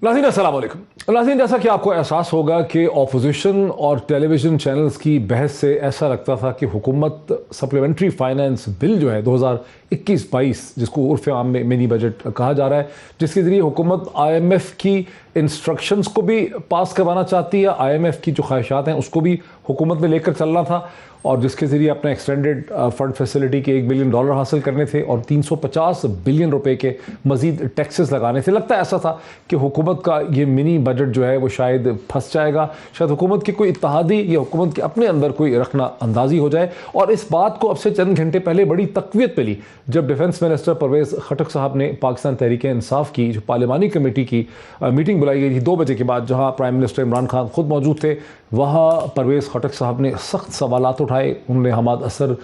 नाज़रीन अस्सलाम वालेकुम। नाज़रीन, जैसा कि आपको एहसास होगा कि ऑपोजिशन और टेलीविज़न चैनल्स की बहस से ऐसा लगता था कि हुकूमत सप्लीमेंट्री फाइनेंस बिल जो है 2021-22, जिसको उर्फ आम में मिनी बजट कहा जा रहा है, जिसके ज़रिए हुकूमत IMF की इंस्ट्रक्शंस को भी पास करवाना चाहती है, IMF की जो ख्वाहिशात हैं उसको भी हुकूमत ने लेकर चलना था, और जिसके ज़रिए अपने एक्सटेंडेड फ़ंड फैसिलिटी के $1 बिलियन हासिल करने थे और 350 बिलियन रुपए के मज़ीद टैक्सेस लगाने थे। लगता है ऐसा था कि हुकूमत का ये मिनी बजट जो है वो शायद फंस जाएगा, शायद हुकूमत की कोई इत्तेहादी या हुकूमत के अपने अंदर कोई रखना अंदाज़ी हो जाए। और इस बात को अब से चंद घंटे पहले बड़ी तक़वियत मिली जब डिफेंस मिनिस्टर परवेज़ खटक साहब ने पाकिस्तान तहरीक इंसाफ की जो पार्लिमानी कमेटी की मीटिंग बुलाई गई थी 2 बजे के बाद, जहाँ प्राइम मिनिस्टर इमरान खान खुद मौजूद थे। वहाँ परवेज़ खटक साहब ने सख्त सवालात उठाए, उन्होंने हमाद असर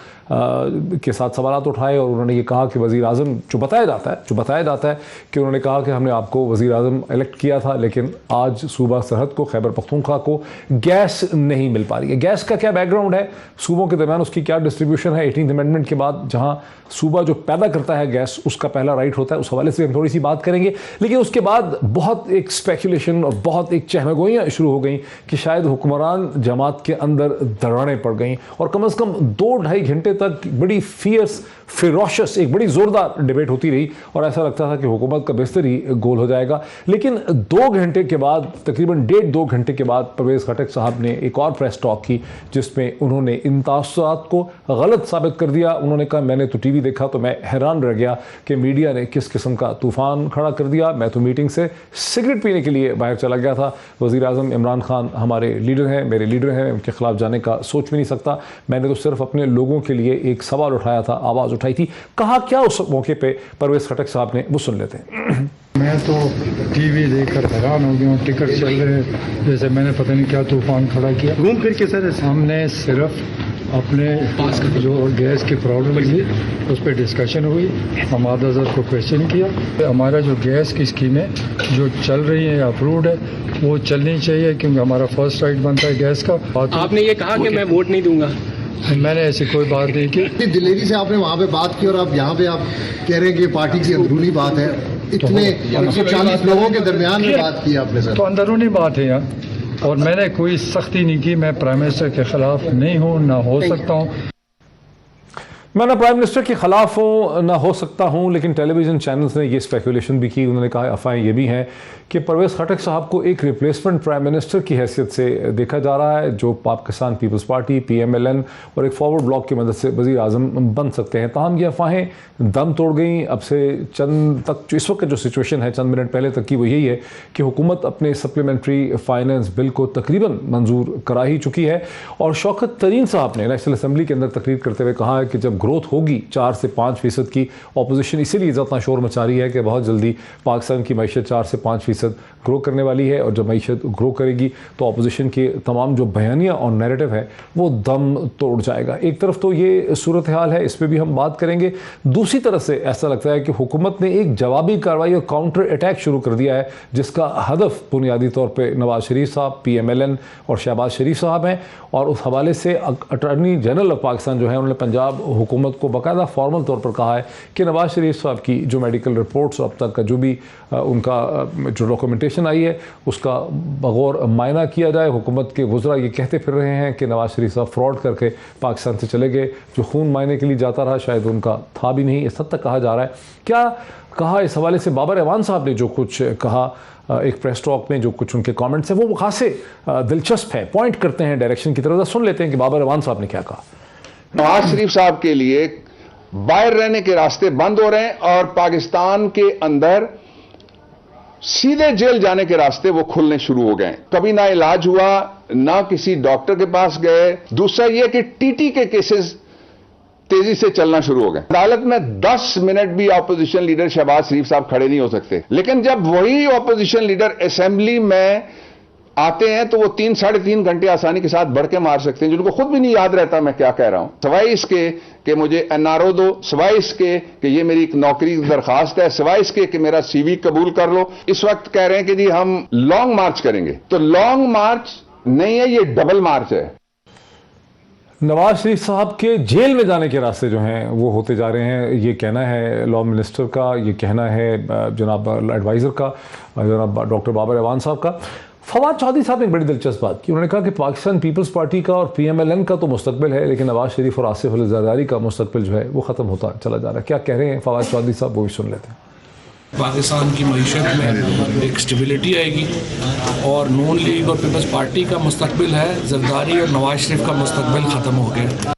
के साथ सवालात उठाए और उन्होंने ये कहा कि वज़ीर आज़म जो बताया जाता है कि उन्होंने कहा कि हमने आपको वज़ीर आज़म इलेक्ट किया था, लेकिन आज सूबा सरहद को, खैबर पख्तूनख्वा को गैस नहीं मिल पा रही है। गैस का क्या बैकग्राउंड है, सूबों के दरमियान उसकी क्या डिस्ट्रीब्यूशन है 18th अमेंडमेंट के बाद, जहाँ सूबा जो पैदा करता है गैस उसका पहला राइट होता है, उस हवाले से हम थोड़ी सी बात करेंगे। लेकिन उसके बाद बहुत एक स्पेकुलेशन और बहुत एक चहमगोइयाँ शुरू हो गई कि शायद हुक्मरान जमात के अंदर दरारें पड़ गई और कम से कम 2-2.5 घंटे तक बड़ी फियर्स, फिरोशस, एक बड़ी ज़ोरदार डिबेट होती रही और ऐसा लगता था कि हुकूमत का बिस्तर ही गोल हो जाएगा। लेकिन 2 घंटे के बाद, तकरीबन 1.5-2 घंटे के बाद परवेज़ खटक साहब ने एक और प्रेस टॉक की जिसमें उन्होंने इन तासुरात को गलत साबित कर दिया। उन्होंने कहा, मैंने तो टीवी देखा तो मैं हैरान रह गया कि मीडिया ने किस किस्म का तूफ़ान खड़ा कर दिया। मैं तो मीटिंग से सिगरेट पीने के लिए बाहर चला गया था। वज़ीर आज़म इमरान खान हमारे लीडर हैं, मेरे लीडर हैं, उनके खिलाफ जाने का सोच भी नहीं सकता। मैंने तो सिर्फ अपने लोगों के लिए एक सवाल उठाया था, आवाज़ उठाई थी। कहा क्या उस मौके पे परवेज़ खटक साहब ने, वो सुन लेते हैं। मैं तो टीवी देखकर हैरान हो गया हूँ। टिकट चल रहे हैं जैसे मैंने पता नहीं क्या तूफान खड़ा किया। घूम फिर के सर हमने सिर्फ अपने जो गैस की प्रॉब्लम थी उस पर डिस्कशन हुई, हमाद अजहर को क्वेश्चन किया। हमारा जो गैस की स्कीमें जो चल रही हैं या अप्रूव्ड है वो चलनी चाहिए क्योंकि हमारा फर्स्ट राइट बनता है गैस का। आपने ये कहा कि मैं वोट नहीं दूंगा, मैंने ऐसी कोई बात नहीं की। दिलेरी से आपने वहाँ पे बात की और आप यहाँ पे आप कह रहे हैं कि पार्टी की अंदरूनी बात है। इतने 140 लोगों के दरमियान में बात की आपने सर। तो अंदरूनी बात है यहाँ, और मैंने कोई सख्ती नहीं की। मैं प्राइम मिनिस्टर के खिलाफ नहीं हूँ, ना हो सकता हूँ। मैं ना प्राइम मिनिस्टर के खिलाफ हूँ, ना हो सकता हूँ, लेकिन टेलीविज़न चैनल्स ने ये स्पेकुलेशन भी की। उन्होंने कहा, अफवाहें ये भी हैं कि परवेज़ खटक साहब को एक रिप्लेसमेंट प्राइम मिनिस्टर की हैसियत से देखा जा रहा है, जो पाकिस्तान पीपल्स पार्टी PMLN और एक फॉरवर्ड ब्लॉक की मदद से वज़ीर आज़म बन सकते हैं। ताहम ये अफवाहें दम तोड़ गई। अब से चंद तक जो इस वक्त जो सिचुएशन है, चंद मिनट पहले तक की, वो यही है कि हुकूमत अपने सप्लीमेंट्री फाइनेंस बिल को तकरीबन मंजूर करा ही चुकी है। और शौकत तरीन साहब ने नेशनल असम्बली के अंदर तकरीर करते हुए कहा है कि जब ग्रोथ होगी 4 से 5% की, अपोजिशन इसीलिए इतना शोर मचा रही है कि बहुत जल्दी पाकिस्तान की मईशत 4 से 5% ग्रो करने वाली है, और जब मईशत ग्रो करेगी तो अपोजिशन के तमाम जो बयानियाँ और नैरेटिव है वो दम तोड़ जाएगा। एक तरफ तो ये सूरत हाल है, इस पर भी हम बात करेंगे। दूसरी तरफ से ऐसा लगता है कि हुकूमत ने एक जवाबी कार्रवाई और काउंटर अटैक शुरू कर दिया है, जिसका हदफ बुनियादी तौर पर नवाज शरीफ साहब, PMLN और शहबाज शरीफ साहब हैं। और उस हवाले से अटॉर्नी जनरल ऑफ पाकिस्तान जो है, उन्होंने पंजाब हुकूमत को बाकायदा फॉर्मल तौर पर कहा है कि नवाज शरीफ साहब की जो मेडिकल रिपोर्ट्स अब तक का जो भी उनका जो डॉक्यूमेंटेशन आई है उसका बगौर मायना किया जाए। हुकूमत के वज़रा ये कहते फिर रहे हैं कि नवाज शरीफ साहब फ्रॉड करके पाकिस्तान से चले गए, जो खून मायने के लिए जाता रहा शायद उनका था भी नहीं, इस हद तक कहा जा रहा है। क्या कहा इस हवाले से बाबर एवान साहब ने जो कुछ कहा एक प्रेस टॉक में, जो कुछ उनके कमेंट्स हैं वो खासे दिलचस्प है, पॉइंट करते हैं डायरेक्शन की तरफ। सुन लेते हैं कि बाबर एवान साहब ने क्या कहा। नवाज शरीफ साहब के लिए बाहर रहने के रास्ते बंद हो रहे हैं और पाकिस्तान के अंदर सीधे जेल जाने के रास्ते वो खुलने शुरू हो गए। कभी ना इलाज हुआ, ना किसी डॉक्टर के पास गए। दूसरा यह कि टीटी के केसेस तेजी से चलना शुरू हो गए। अदालत में 10 मिनट भी ऑपोजिशन लीडर शहबाज शरीफ साहब खड़े नहीं हो सकते, लेकिन जब वही ऑपोजिशन लीडर असेंबली में आते हैं तो वो 3-3.5 घंटे आसानी के साथ बढ़ के मार सकते हैं, जिनको खुद भी नहीं याद रहता मैं क्या कह रहा हूं। सवाई इसके कि मुझे NRO दो, सवाई इसके कि ये मेरी एक नौकरी की दरखास्त है, सवाई इसके कि मेरा CV कबूल कर लो। इस वक्त कह रहे हैं कि जी हम लॉन्ग मार्च करेंगे, तो लॉन्ग मार्च नहीं है, ये डबल मार्च है। नवाज शरीफ साहब के जेल में जाने के रास्ते जो हैं वो होते जा रहे हैं, ये कहना है लॉ मिनिस्टर का, ये कहना है जनाब एडवाइज़र का, जनाब डॉक्टर बाबर एवान साहब का। फवाद चौधरी साहब ने एक बड़ी दिलचस्प बात की, उन्होंने कहा कि पाकिस्तान पीपल्स पार्टी का और PMLN का तो मुस्तकबिल है, लेकिन नवाज शरीफ और आसिफ अली जरदारी का मुस्तकबिल जो है वो ख़त्म होता चला जा रहा है। क्या कह रहे हैं फवाद चौधरी साहब, वो भी सुन लेते हैं। पाकिस्तान की मईशत में एक स्टेबिलिटी आएगी और नून लीग और पीपल्स पार्टी का मुस्तकबिल है, जरदारी और नवाज शरीफ का मुस्तकबिल ख़त्म हो गया।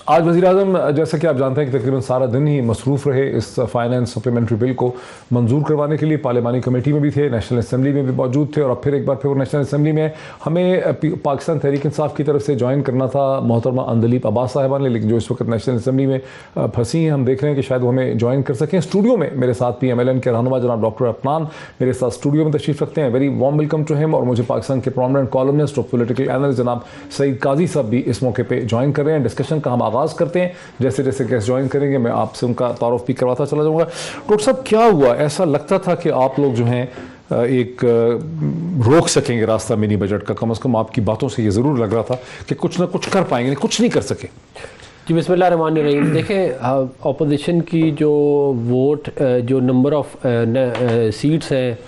आज वज़ीर-ए-आज़म जैसा कि आप जानते हैं कि तकरीबन सारा दिन ही मसरूफ़ रहे इस फाइनेंस सप्लीमेंट्री बिल को मंजूर करवाने के लिए। पार्लिमानी कमेटी में भी थे, नेशनल असम्बली में भी मौजूद थे, और अब फिर एक बार फिर नेशनल असम्बली में हमें पाकिस्तान तहरीक इंसाफ की तरफ से ज्वाइन करना था मोहतरमा अंदलीब अब्बास साहिबा ने, लेकिन जो इस वक्त नेशनल असम्बली में फंसी हैं, हम देख रहे हैं कि शायद वो हमें ज्वाइन कर सकें। स्टूडियो में मेरे साथ PMLN के रहनुमा जनाब डॉक्टर अफनान मेरे साथ स्टूडियो में तशरीफ़ रखते हैं। Very warm welcome to him. और मुझे पाकिस्तान के प्रोमिनेंट कॉलमनिस्ट और पॉलिटिकल एनालिस्ट जनाब सईद काजी साहब भी इस मौके पर ज्वाइन कर रहे हैं। डिस्कशन का हम आगाज़ करते हैं। जैसे जैसे गेस्ट ज्वाइन करेंगे मैं आपसे उनका तारुफ भी करवाता चला जाऊँगा। डॉक्टर साहब, क्या हुआ? ऐसा लगता था कि आप लोग जो हैं एक रोक सकेंगे रास्ता मिनी बजट का, कम से कम आपकी बातों से ये ज़रूर लग रहा था कि कुछ ना कुछ कर पाएंगे, कुछ नहीं कर सके। जी बिस्मिल्लाहिर्रहमानिर्रहीम। देखें, अपोजिशन की जो वोट, जो नंबर ऑफ सीट्स हैं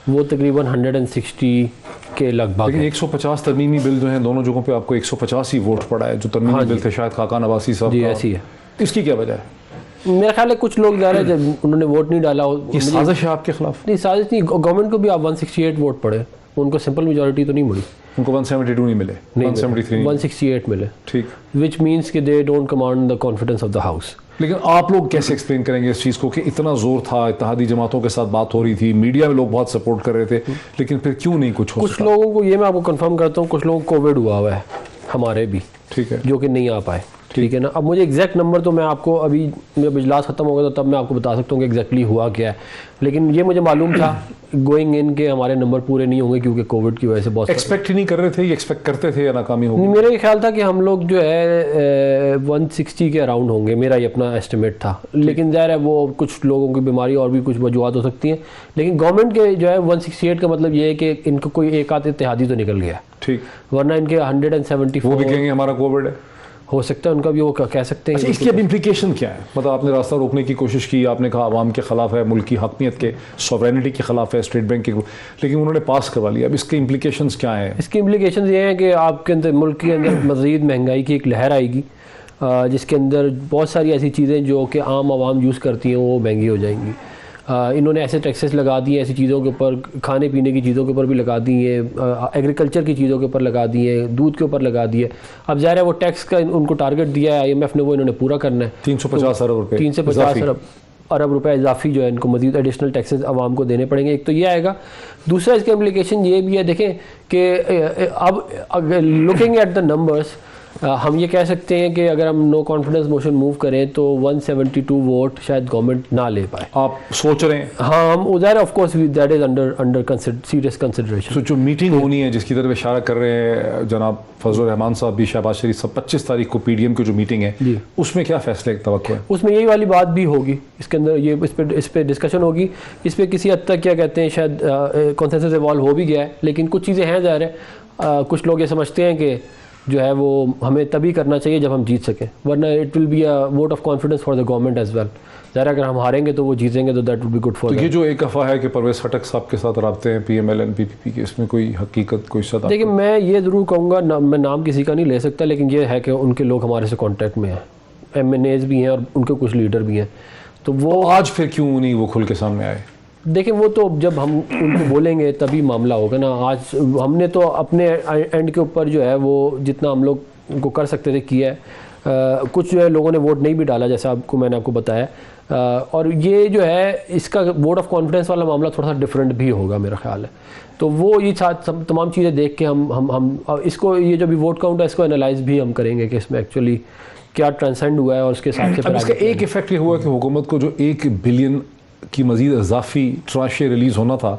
वो तकरीबन 160 के लगभग। लेकिन 150 तरमीमी बिल जो हैं दोनों जगहों पे आपको 150 ही वोट पड़ा है। जो तरमीमी बिल थे शायद खाकान अब्बासी साहब जी का, ऐसी है। इसकी क्या वजह है? मेरा ख्याल है कुछ लोग ज़्यादा जब उन्होंने वोट नहीं डाला। ये साजिश है आपके खिलाफ? नहीं, साजिश नहीं। गवर्नमेंट को भी आप 168 वोट पड़े, उनको सिंपल मेजॉरिटी तो नहीं मिली। उनको 172 नहीं मिले, 173 168 मिले, ठीक, विच मीन्स कि they don't command the confidence of the house. लेकिन आप लोग कैसे एक्सप्लेन करेंगे इस चीज़ को कि इतना जोर था, इत्तेहादी जमातों के साथ बात हो रही थी, मीडिया में लोग बहुत सपोर्ट कर रहे थे, लेकिन फिर क्यों नहीं कुछ हो कुछ सका? लोगों को, ये मैं आपको कंफर्म करता हूँ, कुछ लोगों को कोविड हुआ है, हमारे भी, ठीक है, जो कि नहीं आ पाए। ठीक है ना। अब मुझे एग्जैक्ट नंबर तो मैं आपको अभी, जब इजलास ख़त्म होगा तो तब मैं आपको बता सकता हूँ कि एग्जैक्टली हुआ क्या है, लेकिन ये मुझे मालूम था गोइंग इन के हमारे नंबर पूरे नहीं होंगे क्योंकि कोविड की वजह से बहुत एक्सपेक्ट ही नहीं कर रहे थे। ये एक्सपेक्ट करते थे या नाकामी होगी? मेरा ये ख्याल था कि हम लोग जो है 160 के अराउंड होंगे, मेरा ये अपना एस्टिमेट था। लेकिन ज़ाहिर है वो कुछ लोगों की बीमारी और भी कुछ वजूहत हो सकती हैं, लेकिन गवर्नमेंट के जो है 168 का मतलब ये है कि इनको कोई एक आध इत्तेहादी तो निकल गया, ठीक, वरना इनके 174 वो भी कहेंगे हमारा कोविड है, हो सकता है उनका भी वो कह सकते हैं। अच्छा, इसकी अब इम्प्लीकेशन क्या है? मतलब आपने रास्ता रोकने की कोशिश की, आपने कहा आवाम के खिलाफ है, मुल्क की हकमियत के, सॉवरेनिटी के खिलाफ है, स्टेट बैंक के, लेकिन उन्होंने पास करवा लिया। अब इसके इम्प्लीकेशंस क्या हैं? इसकी इम्प्लीकेशंस ये हैं कि आपके अंदर, मुल्क के अंदर मज़ीद महंगाई की एक लहर आएगी, जिसके अंदर बहुत सारी ऐसी चीज़ें जो कि आम आवाम यूज़ करती हैं वो महंगी हो जाएंगी। इन्होंने ऐसे टैक्सेस लगा दिए ऐसी चीज़ों के ऊपर, खाने पीने की चीज़ों के ऊपर भी लगा दिए, एग्रीकल्चर की चीज़ों के ऊपर लगा दिए, दूध के ऊपर लगा दिए। अब ज़ाहिर है वो टैक्स का उनको टारगेट दिया है IMF ने, वो इन्होंने पूरा करना है। 350 अरब रुपये, 350 अरब रुपए इजाफी जो है इनको मज़ीद एडिशनल टैक्सेस आवाम को देने पड़ेंगे। एक तो ये आएगा। दूसरा इसका इम्प्लीकेशन ये भी है, देखें कि अब लुकिंग एट द नंबर्स, हम ये कह सकते हैं कि अगर हम नो कॉन्फिडेंस मोशन मूव करें तो 172 वोट शायद गवर्नमेंट ना ले पाए। आप सोच रहे हैं? हाँ, हम उधर of course that is under serious consideration. तो जो मीटिंग होनी है जिसकी तरफ इशारा कर रहे हैं जनाब फजलुर रहमान साहब भी, शहबाज शरीफ साहब, 25 तारीख को PDM की जो मीटिंग है उसमें क्या फैसले की तवक्को है? उसमें यही वाली बात भी होगी, इसके अंदर ये इस पे डिस्कशन होगी। इस पर किसी हद तक क्या कहते हैं शायद कॉन्सेंसस इवॉल्व हो भी गया है, लेकिन कुछ चीज़ें हैं ज़ाहिर है। कुछ लोग ये समझते हैं कि जो है वो हमें तभी करना चाहिए जब हम जीत सकें, वरना it will be a vote of confidence for the government as well. ज़रा अगर हम हारेंगे तो वो जीतेंगे तो that will be good for. तो ये जो एक अफवाह है कि परवेज़ खटक साहब के साथ रबते हैं PMLN PPP के, इसमें कोई हकीकत, कोई सदा? देखिए, मैं ये ज़रूर कहूँगा, मैं नाम किसी का नहीं ले सकता, लेकिन ये है कि उनके लोग हमारे से कॉन्टैक्ट में हैं, MNAs भी हैं और उनके कुछ लीडर भी हैं। तो वो आज फिर क्यों नहीं वो खुल के सामने आए? देखिए, वो तो जब हम उनको बोलेंगे तभी मामला होगा ना। आज हमने तो अपने एंड के ऊपर जो है वो जितना हम लोग उनको कर सकते थे किया है। कुछ जो है लोगों ने वोट नहीं भी डाला, जैसा मैंने आपको बताया। और ये जो है इसका वोट ऑफ कॉन्फिडेंस वाला मामला थोड़ा सा डिफरेंट भी होगा मेरा ख्याल है। तो वो ये तमाम चीज़ें देख के हम इसको, ये जो भी वोट काउंट है इसको एनालाइज भी हम करेंगे कि इसमें एक्चुअली क्या ट्रांसेंड हुआ है और उसके हिसाब से। अब इसका एक इफेक्ट ये हुआ कि हुकूमत को जो 1 बिलियन की मज़ीद इजाफी ट्रांशे रिलीज़ होना था,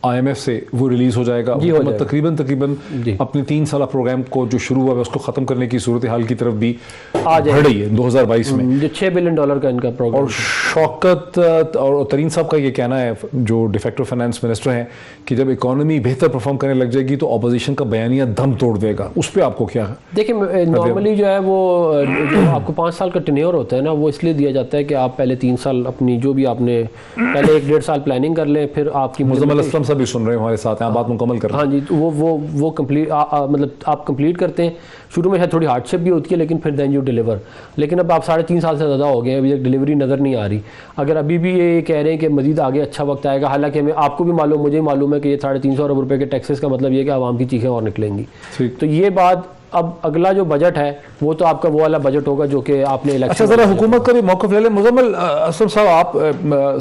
IMF से वो रिलीज हो जाएगा। जी, हो हुकूमत जाएगा। तकरीबन अपने 3 साल प्रोग्राम को जो शुरू हुआ है उसको ख़त्म करने की सूरत हाल की तरफ भी आ बढ़ रही है 2022 में। जो $6 बिलियन का इनका प्रोग्राम। और शौकत और तरीन साहब का ये कहना है, जो डिफेक्टिव फाइनेंस मिनिस्टर हैं, कि जब इकोनॉमी बेहतर परफॉर्म करने लग जाएगी तो अपोजिशन का बयानिया दम तोड़ देगा। उस पर आपको क्या है? देखिए, नॉर्मली जो है वो जो आपको 5 साल का टेन्योर होता है ना, वो इसलिए दिया जाता है कि आप पहले 3 साल अपनी जो भी आपने पहले 1-1.5 साल प्लानिंग कर लें, फिर आपकी मुज़म्मिल असलम साहब भी सुन रहे हैं हमारे साथ हैं, आप बात मुकम्मल कर रहे हैं। हाँ जी, तो वो कंप्लीट मतलब आप कंप्लीट करते हैं। शुरू में शायद थोड़ी हार्डशिप भी होती है, लेकिन फिर देन यू डिलीवर। लेकिन अब आप 3.5 साल से ज़्यादा हो गए, अभी तक डिलीवरी नज़र नहीं आ रही। अगर अभी भी ये कह रहे हैं कि मजीद आगे अच्छा वक्त आएगा, हालांकि हमें आपको भी मालूम, मुझे भी मालूम है कि ये 350 अरब रुपये के टैक्सेस का मतलब ये है कि आवाम की चीखें और निकलेंगी। तो ये बात, अब अगला जो बजट है वो तो आपका वो वाला बजट होगा जो कि आपने इलेक्शन। अच्छा, ज़रा हुकूमत का भी मौक़िफ़ ले लें। मुज़म्मिल असलम साहब, आप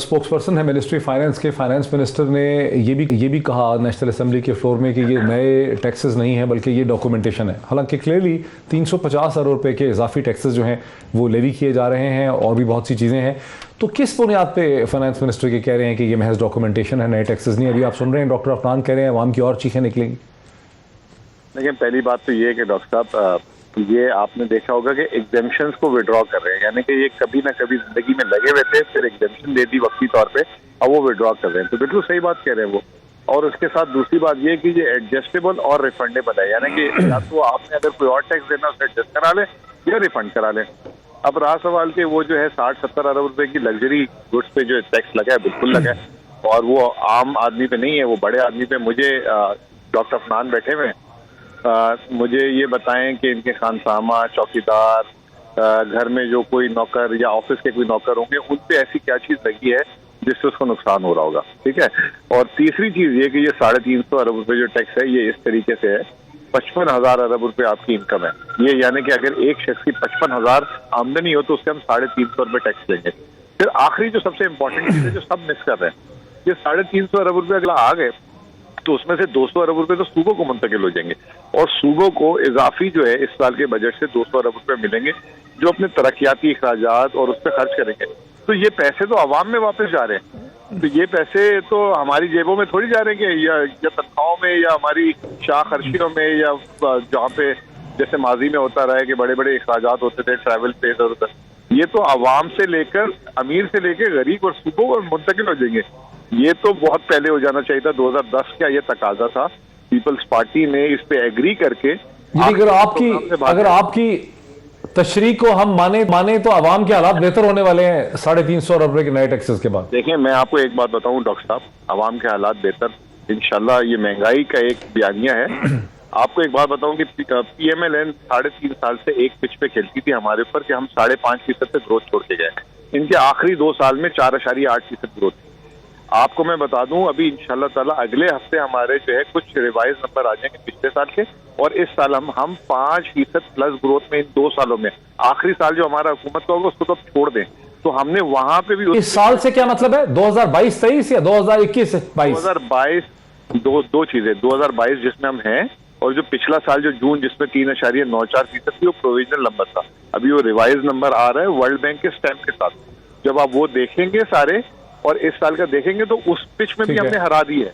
स्पोक्स पर्सन हैं मिनिस्ट्री फाइनेंस के। फाइनेंस मिनिस्टर ने ये भी कहा नेशनल असम्बली के फ्लोर में कि ये नए टैक्सेस नहीं हैं बल्कि ये डॉक्यूमेंटेशन है। हालांकि क्लियरली 350 अरब रुपये के इजाफी टैक्सेस जो हैं वो लेवी किए जा रहे हैं और भी बहुत सी चीज़ें हैं। तो किस बुनियाद पे फाइनेंस मिनिस्टर के कह रहे हैं कि ये महज डॉक्यूमेंटेशन है, नए टैक्सेस नहीं? अभी आप सुन रहे हैं डॉक्टर अफनान कह रहे हैं अवाम की और चीखें निकलेंगी। लेकिन पहली बात तो ये है कि डॉक्टर साहब, ये आपने देखा होगा कि एग्जेम्पशंस को विड्रॉ कर रहे हैं, यानी कि ये कभी ना कभी जिंदगी में लगे हुए थे, फिर एग्जेम्पशन दे दी वक्ती तौर पे, अब वो विड्रॉ कर रहे हैं। तो बिल्कुल सही बात कह रहे हैं वो। और उसके साथ दूसरी बात ये कि ये एडजस्टेबल और रिफंडेबल है, यानी कि या तो आपने अगर कोई और टैक्स देना उसे एडजस्ट करा लें या रिफंड करा लें। अब रहा सवाल कि वो जो है 60-70 अरब रुपए की लग्जरी गुड्स पे जो टैक्स लगा है, बिल्कुल लगा है, और वो आम आदमी पे नहीं है, वो बड़े आदमी पे। मुझे डॉक्टर अफनान बैठे हुए हैं, मुझे ये बताएं कि इनके खानसामा, चौकीदार, घर में जो कोई नौकर या ऑफिस के कोई नौकर होंगे, उन पे ऐसी क्या चीज लगी है जिससे उसको नुकसान हो रहा होगा। ठीक है। और तीसरी चीज ये कि ये 350 अरब रुपए जो टैक्स है ये इस तरीके से है, 55,000 अरब रुपए आपकी इनकम है ये, यानी कि अगर एक शख्स की 55,000 आमदनी हो तो उससे हम 350 रुपए टैक्स लेंगे। फिर आखिरी जो सबसे इंपॉर्टेंट चीज है जो सब मिस कर रहे हैं, ये 350 अरब रुपए अगला आ गए तो उसमें से 200 अरब रुपए तो सूबों को मुंतकिल हो जाएंगे, और सूबों को इजाफी जो है इस साल के बजट से 200 अरब रुपए मिलेंगे जो अपने तरक्याती अखराजात और उस पर खर्च करेंगे। तो ये पैसे तो आवाम में वापस जा रहे हैं, तो ये पैसे तो हमारी जेबों में थोड़ी जा रहे हैं, या तनख्वाहों में या हमारी शाह खर्चियों में, या जहाँ पे जैसे माजी में होता रहा है कि बड़े बड़े अखराजात होते थे ट्रैवल पे इधर उधर। ये तो आवाम से लेकर अमीर से लेकर गरीब और सूबों को मुंतकिल हो जाएंगे। ये तो बहुत पहले हो जाना चाहिए था, 2010 का ये तकाजा था। पीपल्स पार्टी ने इस पे एग्री करके, अगर आपकी तशरीह को हम माने तो आवाम के हालात बेहतर होने वाले हैं 350 अरब रुपए के नए टैक्सेस के बाद। देखिए, मैं आपको एक बात बताऊं डॉक्टर साहब, आवाम के हालात बेहतर इंशाल्लाह, ये महंगाई का एक बयानिया है। आपको एक बात बताऊं कि PMLN 3.5 साल से एक पिच पे खेलती थी हमारे ऊपर कि हम 5.5% से ग्रोथ छोड़ के गए। इनके आखिरी 2 साल में 4.8% ग्रोथ। आपको मैं बता दूं, अभी इंशाल्लाह ताला अगले हफ्ते हमारे जो है कुछ रिवाइज नंबर आ जाएंगे पिछले साल के, और इस साल हम 5% प्लस ग्रोथ में इन 2 सालों में। आखिरी साल जो हमारा हुकूमत का होगा उसको तो छोड़ दें, तो हमने वहां पे भी इस साल से क्या मतलब है, 2022-23 या 2021-22? 2022 दो चीजें, 2022 जिसमें हम हैं, और जो पिछला साल जो जून जिसमें 3.94% थी वो प्रोविजनल नंबर था। अभी वो रिवाइज नंबर आ रहा है वर्ल्ड बैंक के स्टैम्प के साथ। जब आप वो देखेंगे सारे और इस साल का देखेंगे तो उस पिच में भी हमने हरा दी है।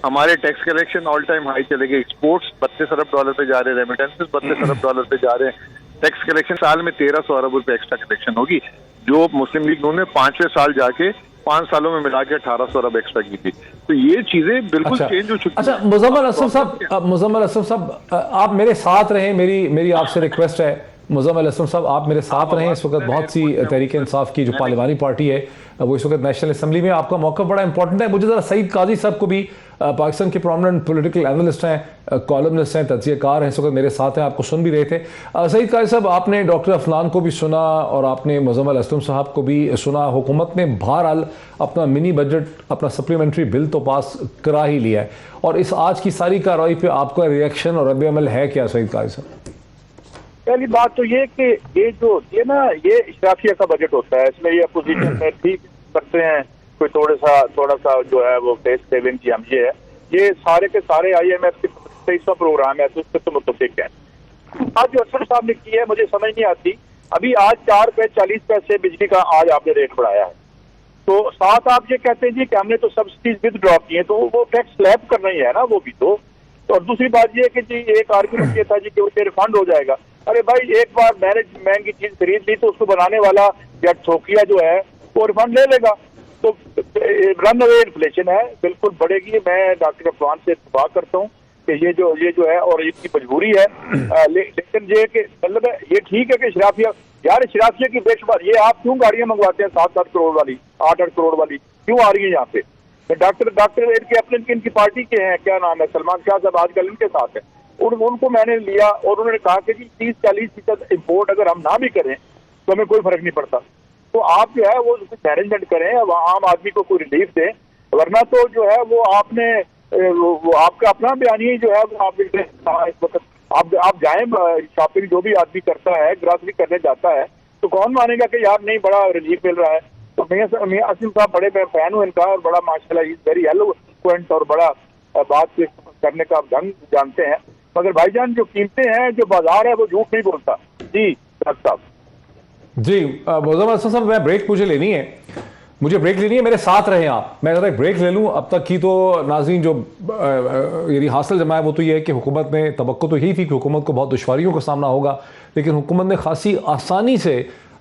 हमारे tax collection all time high चले गए, एक्सपोर्ट्स $32 अरब पे जा रहे हैं, रेमिटेंसेस $32 अरब पे जा रहे हैं, टैक्स कलेक्शन साल में 1300 अरब रुपए एक्स्ट्रा कलेक्शन होगी, जो मुस्लिम लीग ने 5वें साल जाके 5 सालों में मिला के 1800 अरब एक्स्ट्रा की थी। तो ये चीजें बिल्कुल चेंज हो चुकी हैं। अच्छा, मुज़म्मिल असलम साहब, आप मेरे साथ रहें, मेरी आपसे रिक्वेस्ट है। मुज़म्मिल असलम साहब, आप मेरे साथ रहें। इस वक्त बहुत सी तहरीक इंसाफ की जो पार्लिमानी पार्टी है वो इस वक्त नेशनल असम्बली में, आपका मौका बड़ा इंपॉर्टेंट है। मुझे ज़रा सईद काजी साहब को भी, पाकिस्तान के प्रोमिनेंट पॉलिटिकल एनालिस्ट हैं, कॉलमनिस्ट हैं, तज्ज़ियाकार हैं, इस वक्त मेरे साथ हैं, आपको सुन भी रहे थे। सईद काजी साहब, आपने डॉक्टर अफनान को भी सुना और आपने मुज़म्मिल असलम साहब को भी सुना। हुकूमत ने बहरहाल अपना मिनी बजट, अपना सप्लीमेंट्री बिल तो पास करा ही लिया है, और इस आज की सारी कार्रवाई पर आपका रिएक्शन और रद्द अमल है क्या सईद काजी साहब? पहली बात तो ये कि ये ना ये इशराफिया का बजट होता है, इसमें ये अपोजिशन में ठीक करते हैं कोई थोड़ा सा जो है वो टैक्स सेविंग की हम ये है, ये सारे के सारे IMF के 23वां प्रोग्राम है तो उससे तो मुतफिक है। आज जो असर साहब ने की है मुझे समझ नहीं आती। अभी आज 4 रुपए 40 पैसे बिजली का आज आपने रेट बढ़ाया है, तो साथ आप ये कहते हैं जी कि हमने तो सब्सिडीज विदड्रॉ की है, तो वो टैक्स स्लैब करना ही है ना, वो भी तो। और दूसरी बात ये कि जी एक आर्गुमेंट ये था जी कि उससे रिफंड हो जाएगा। अरे भाई, एक बार मैंने महंगी चीज खरीद ली तो उसको बनाने वाला या थोकिया जो है वो रिफंड ले लेगा। तो रन अवे इन्फ्लेशन है, बिल्कुल बढ़ेगी। मैं डॉक्टर अफवान से इत्तेफाक करता हूँ कि ये जो है और इसकी मजबूरी है। लेकिन ये कि मतलब ये ठीक है कि शराफिया, यार शराफिया की बेशुमार, ये आप क्यों गाड़ियां मंगवाते हैं 7-7 करोड़ वाली, 8-8 करोड़ वाली क्यों आ रही है यहाँ पे? डॉक्टर इनके अपने इनकी पार्टी के हैं, क्या नाम है, सलमान शाह साहब आजकल इनके साथ है। उनको मैंने लिया और उन्होंने कहा कि जी 30-40% इम्पोर्ट अगर हम ना भी करें तो हमें कोई फर्क नहीं पड़ता। तो आप जो है वो मैनेजमेंट करें, आम आदमी को कोई रिलीफ दें, वरना तो जो है वो आपने वो आपका अपना बयानी जो है वो आप इस वक्त आप जाएं शॉपिंग, जो भी आदमी करता है ग्रॉसरी करने जाता है, तो कौन मानेगा कि यार नहीं बड़ा रिलीफ मिल रहा है। तो मियां असीम साहब बड़े मैं फैन हूँ इनका, और बड़ा माशाल्लाह इज वेरी एलोक्वेंट और बड़ा बात करने का ढंग जानते हैं। मगर भाईजान जो कीमतें हैं, जो बाजार है, वो झूठ नहीं बोलता। जी डॉक्टर साहब। जी मोज़म्मल असलम साहब, मैं ब्रेक मुझे लेनी है, मेरे साथ रहें आप। मैं ज़रा एक ब्रेक ले लूँ। अब तक की तो नाज़रीन जो यदि हासिल जमा है वो तो ये है कि हुकूमत ने तवक्को तो यही थी कि हुकूमत को बहुत दुश्वारियों का सामना होगा, लेकिन हुकूमत ने खासी आसानी से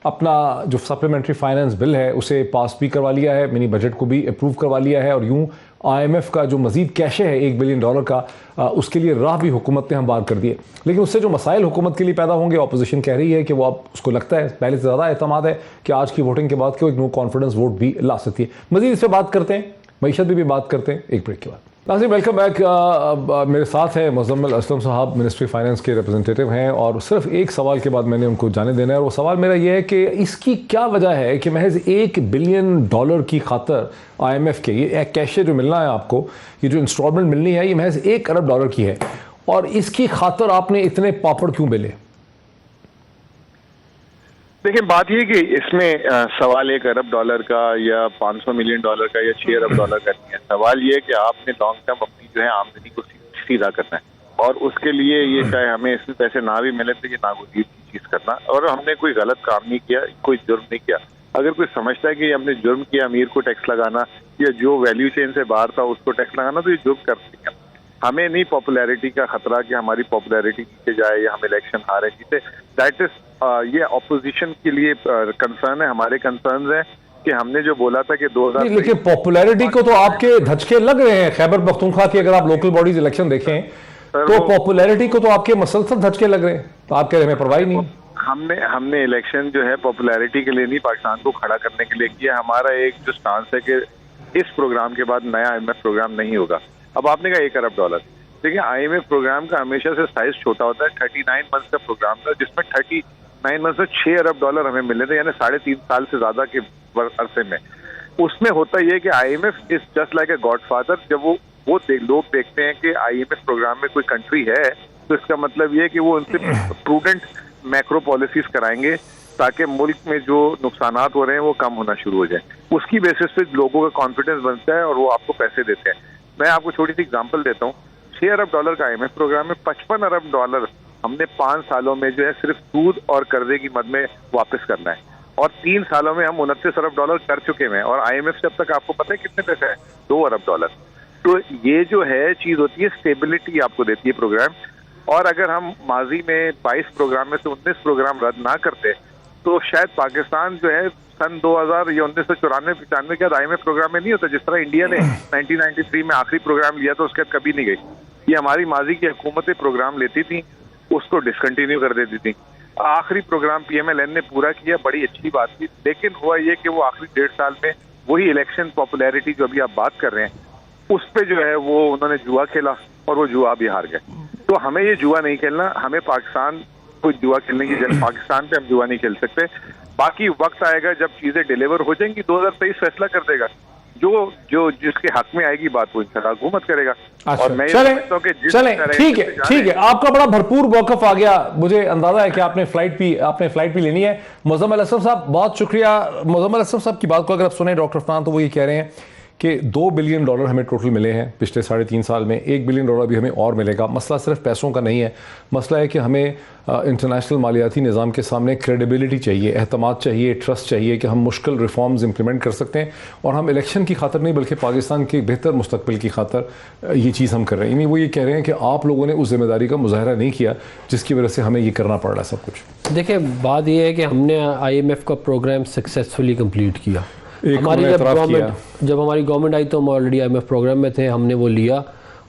अपना जो सप्लीमेंट्री फाइनेंस बिल है उसे पास भी करवा लिया है, मिनी बजट को भी अप्रूव करवा लिया है, और यूँ IMF का जो मज़ीद कैशे है $1 बिलियन का, उसके लिए राह भी हुकूमत ने हमवार कर दिए। लेकिन उससे जो मसाइल हुकूमत के लिए पैदा होंगे, अपोजिशन कह रही है कि वो अब उसको लगता है पहले से ज़्यादा एतमाद है कि आज की वोटिंग के बाद के वो एक नो कॉन्फिडेंस वोट भी ला सकती है। मज़ीद इस पर बात करते हैं, मईशत भी बात करते हैं एक ब्रेक के बाद। नाज़रीन वेलकम बैक। मेरे साथ है मुज़म्मिल असलम साहब, मिनिस्ट्री फाइनेंस के रिप्रेजेंटेटिव हैं, और सिर्फ एक सवाल के बाद मैंने उनको जाने देना है, और वो सवाल मेरा ये है कि इसकी क्या वजह है कि महज $1 बिलियन की खातर IMF के ये कैशे जो मिलना है आपको, ये जो इंस्टॉलमेंट मिलनी है, ये महज $1 अरब की है, और इसकी खातर आपने इतने पापड़ क्यों बेले? देखिए, बात ये कि इसमें सवाल $1 अरब का या $500 मिलियन का या $6 अरब का नहीं है। सवाल ये है कि आपने लॉन्ग टर्म अपनी जो है आमदनी को सीधा करना है, और उसके लिए ये चाहे हमें इसमें पैसे ना भी मिले तो ये नागुज़ीर की चीज़ करना। और हमने कोई गलत काम नहीं किया, कोई जुर्म नहीं किया। अगर कोई समझता है कि हमने जुर्म किया, अमीर को टैक्स लगाना या जो वैल्यू चेन से बाहर था उसको टैक्स लगाना, तो ये जुर्म कर सकते हैं। हमें नहीं पॉपुलैरिटी का खतरा कि हमारी पॉपुलैरिटी नीचे जाए या हम इलेक्शन हारे जीते। दैट इज ये अपोजिशन के लिए कंसर्न है। हमारे कंसर्न है कि हमने जो बोला था कि 2000, लेकिन पॉपुलैरिटी को तो आपके धचके लग रहे हैं। खैबर पख्तूनख्वा की अगर आप लोकल बॉडीज इलेक्शन देखें तो पॉपुलैरिटी को तो आपके मसलसल धचके लग रहे हैं, तो आप कह रहे हैं परवाही नहीं। हमने इलेक्शन जो है पॉपुलैरिटी के लिए नहीं, पाकिस्तान को खड़ा करने के लिए किया। हमारा एक जो स्टांस है कि इस प्रोग्राम के बाद नया IMF प्रोग्राम नहीं होगा। अब आपने कहा $1 अरब, देखिए IMF प्रोग्राम का हमेशा से साइज छोटा होता है। 39 मंथ्स का प्रोग्राम था, जिसमें 39 मंथ्स में $6 अरब हमें मिले थे, यानी 3.5 साल से ज्यादा के अरसे में। उसमें होता यह कि IMF is just like a godfather. जब लोग देखते हैं कि IMF प्रोग्राम में कोई कंट्री है, तो इसका मतलब ये है कि वो उनसे प्रूडेंट मैक्रो पॉलिसीज कराएंगे ताकि मुल्क में जो नुकसानात हो रहे हैं वो कम होना शुरू हो जाए। उसकी बेसिस पे लोगों का कॉन्फिडेंस बनता है और वो आपको पैसे देते हैं। मैं आपको छोटी सी एग्जांपल देता हूँ। $6 अरब का IMF प्रोग्राम में $55 अरब हमने 5 सालों में जो है सिर्फ सूद और कर्जे की मद में वापस करना है, और 3 सालों में हम $29 अरब कर चुके हैं। और IMF से अब तक आपको पता है कितने पैसे हैं? $2 अरब। तो ये जो है चीज होती है, स्टेबिलिटी आपको देती है प्रोग्राम। और अगर हम माजी में 22 प्रोग्राम में से 19 प्रोग्राम रद्द ना करते तो शायद पाकिस्तान जो है सन 2000 या 1994-95 के बाद IMF प्रोग्राम में नहीं होता। जिस तरह इंडिया ने 1993 में आखिरी प्रोग्राम लिया तो उसके बाद कभी नहीं गई। ये हमारी माजी की हुकूमतें प्रोग्राम लेती थी, उसको डिसकंटिन्यू कर देती थी। आखिरी प्रोग्राम PMLN ने पूरा किया, बड़ी अच्छी बात थी। लेकिन हुआ ये कि वो आखिरी 1.5 साल में वही इलेक्शन पॉपुलैरिटी जो अभी आप बात कर रहे हैं उस पे जो है वो उन्होंने जुआ खेला और वो जुआ भी हार गए। तो हमें ये जुआ नहीं खेलना। हमें पाकिस्तान को जुआ खेलने की जगह पाकिस्तान पे हम जुआ नहीं खेल सकते। बाकी वक्त आएगा जब चीजें डिलीवर हो जाएंगी, 2023 फैसला कर देगा। जो जिसके हक में आएगी बात वो इंशाल्लाह हुकूमत करेगा। अच्छा, और मैं चलें ठीक है। आपका बड़ा भरपूर मौक़िफ़ आ गया, मुझे अंदाजा है कि आपने फ्लाइट भी लेनी है। मुज़म्मिल असलम साहब बहुत शुक्रिया। मुज़म्मिल असलम साहब की बात को अगर आप सुने डॉक्टर अफनान, तो वो ये कह रहे हैं कि $2 बिलियन हमें टोटल मिले हैं पिछले 3.5 साल में, $1 बिलियन भी हमें और मिलेगा। मसला सिर्फ पैसों का नहीं है, मसला है कि हमें इंटरनेशनल मालियाती निज़ाम के सामने क्रेडिबिलिटी चाहिए, एहतमाद चाहिए, ट्रस्ट चाहिए कि हम मुश्किल रिफॉर्म्स इंप्लीमेंट कर सकते हैं और हम इलेक्शन की खातर नहीं बल्कि पाकिस्तान के बेहतर मुस्तकबिल की खातर ये चीज़ हम कर रहे हैं। यानी वो ये कह रहे हैं कि आप लोगों ने उस जिम्मेदारी का मुजाहरा नहीं किया जिसकी वजह से हमें ये करना पड़ रहा है सब कुछ। देखिए बात ये है कि हमने IMF का प्रोग्राम सक्सेसफुली कंप्लीट किया। हमारी जब हमारी गवर्नमेंट आई तो हम ऑलरेडी IMF प्रोग्राम में थे, हमने वो लिया,